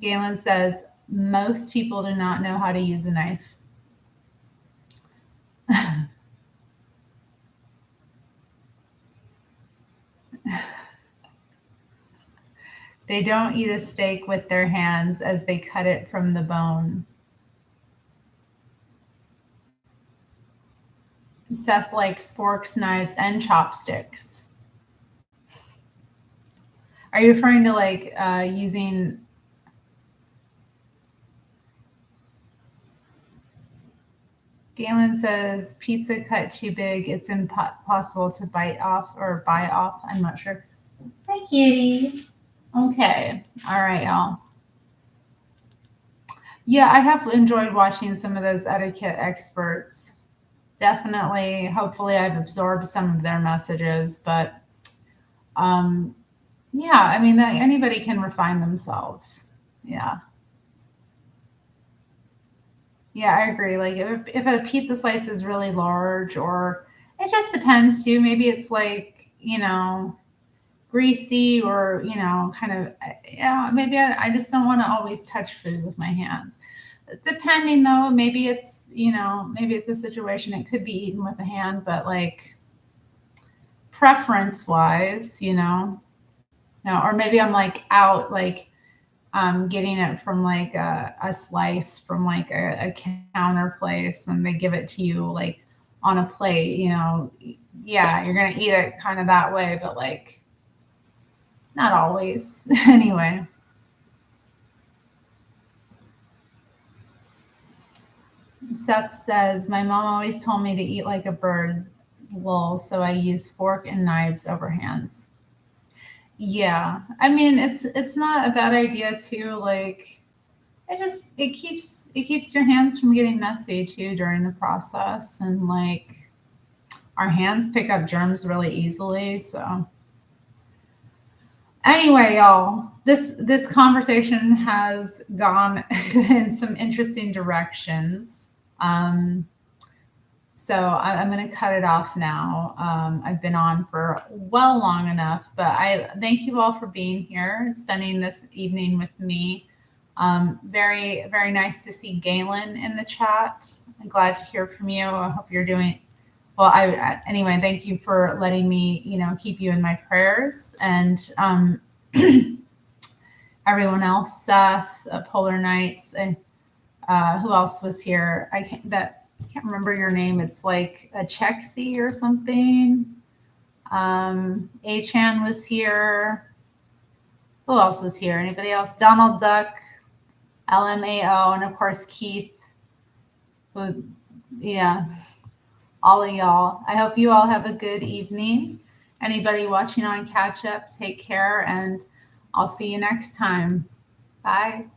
Galen says, most people do not know how to use a knife. They don't eat a steak with their hands as they cut it from the bone. Seth likes forks, knives, and chopsticks. Are you referring to like using? Galen says pizza cut too big. It's impossible to bite off or buy off. I'm not sure. Hi, kitty. Okay. All right, y'all. Yeah, I have enjoyed watching some of those etiquette experts. Definitely. Hopefully, I've absorbed some of their messages, but um, yeah, I mean, anybody can refine themselves. Yeah. Yeah, I agree. Like if a pizza slice is really large, or it just depends too. Maybe it's like, greasy, or, kind of, yeah, maybe I just don't want to always touch food with my hands. Depending though, maybe it's a situation it could be eaten with a hand, but like preference wise, or maybe I'm like out, like getting it from like a slice from like a counter place, and they give it to you like on a plate, yeah, you're gonna eat it kind of that way, but like not always. Anyway, Seth says my mom always told me to eat like a bird. Lol, so I use fork and knives over hands. Yeah, I mean, it's not a bad idea too. Like, it keeps your hands from getting messy too during the process, and like our hands pick up germs really easily. So anyway, y'all, this conversation has gone in some interesting directions. Um, so I'm going to cut it off now. I've been on for well long enough, but I thank you all for being here and spending this evening with me. Very, very nice to see Galen in the chat. I'm glad to hear from you. I hope you're doing well. Anyway, thank you for letting me, keep you in my prayers, and everyone else, Seth, Polar Nights, and who else was here? I can't remember your name. It's like a Chexy or something. Achan was here. Who else was here? Anybody else? Donald Duck, LMAO, and of course Keith. Who, yeah, all of y'all. I hope you all have a good evening. Anybody watching on catch up, take care, and I'll see you next time. Bye.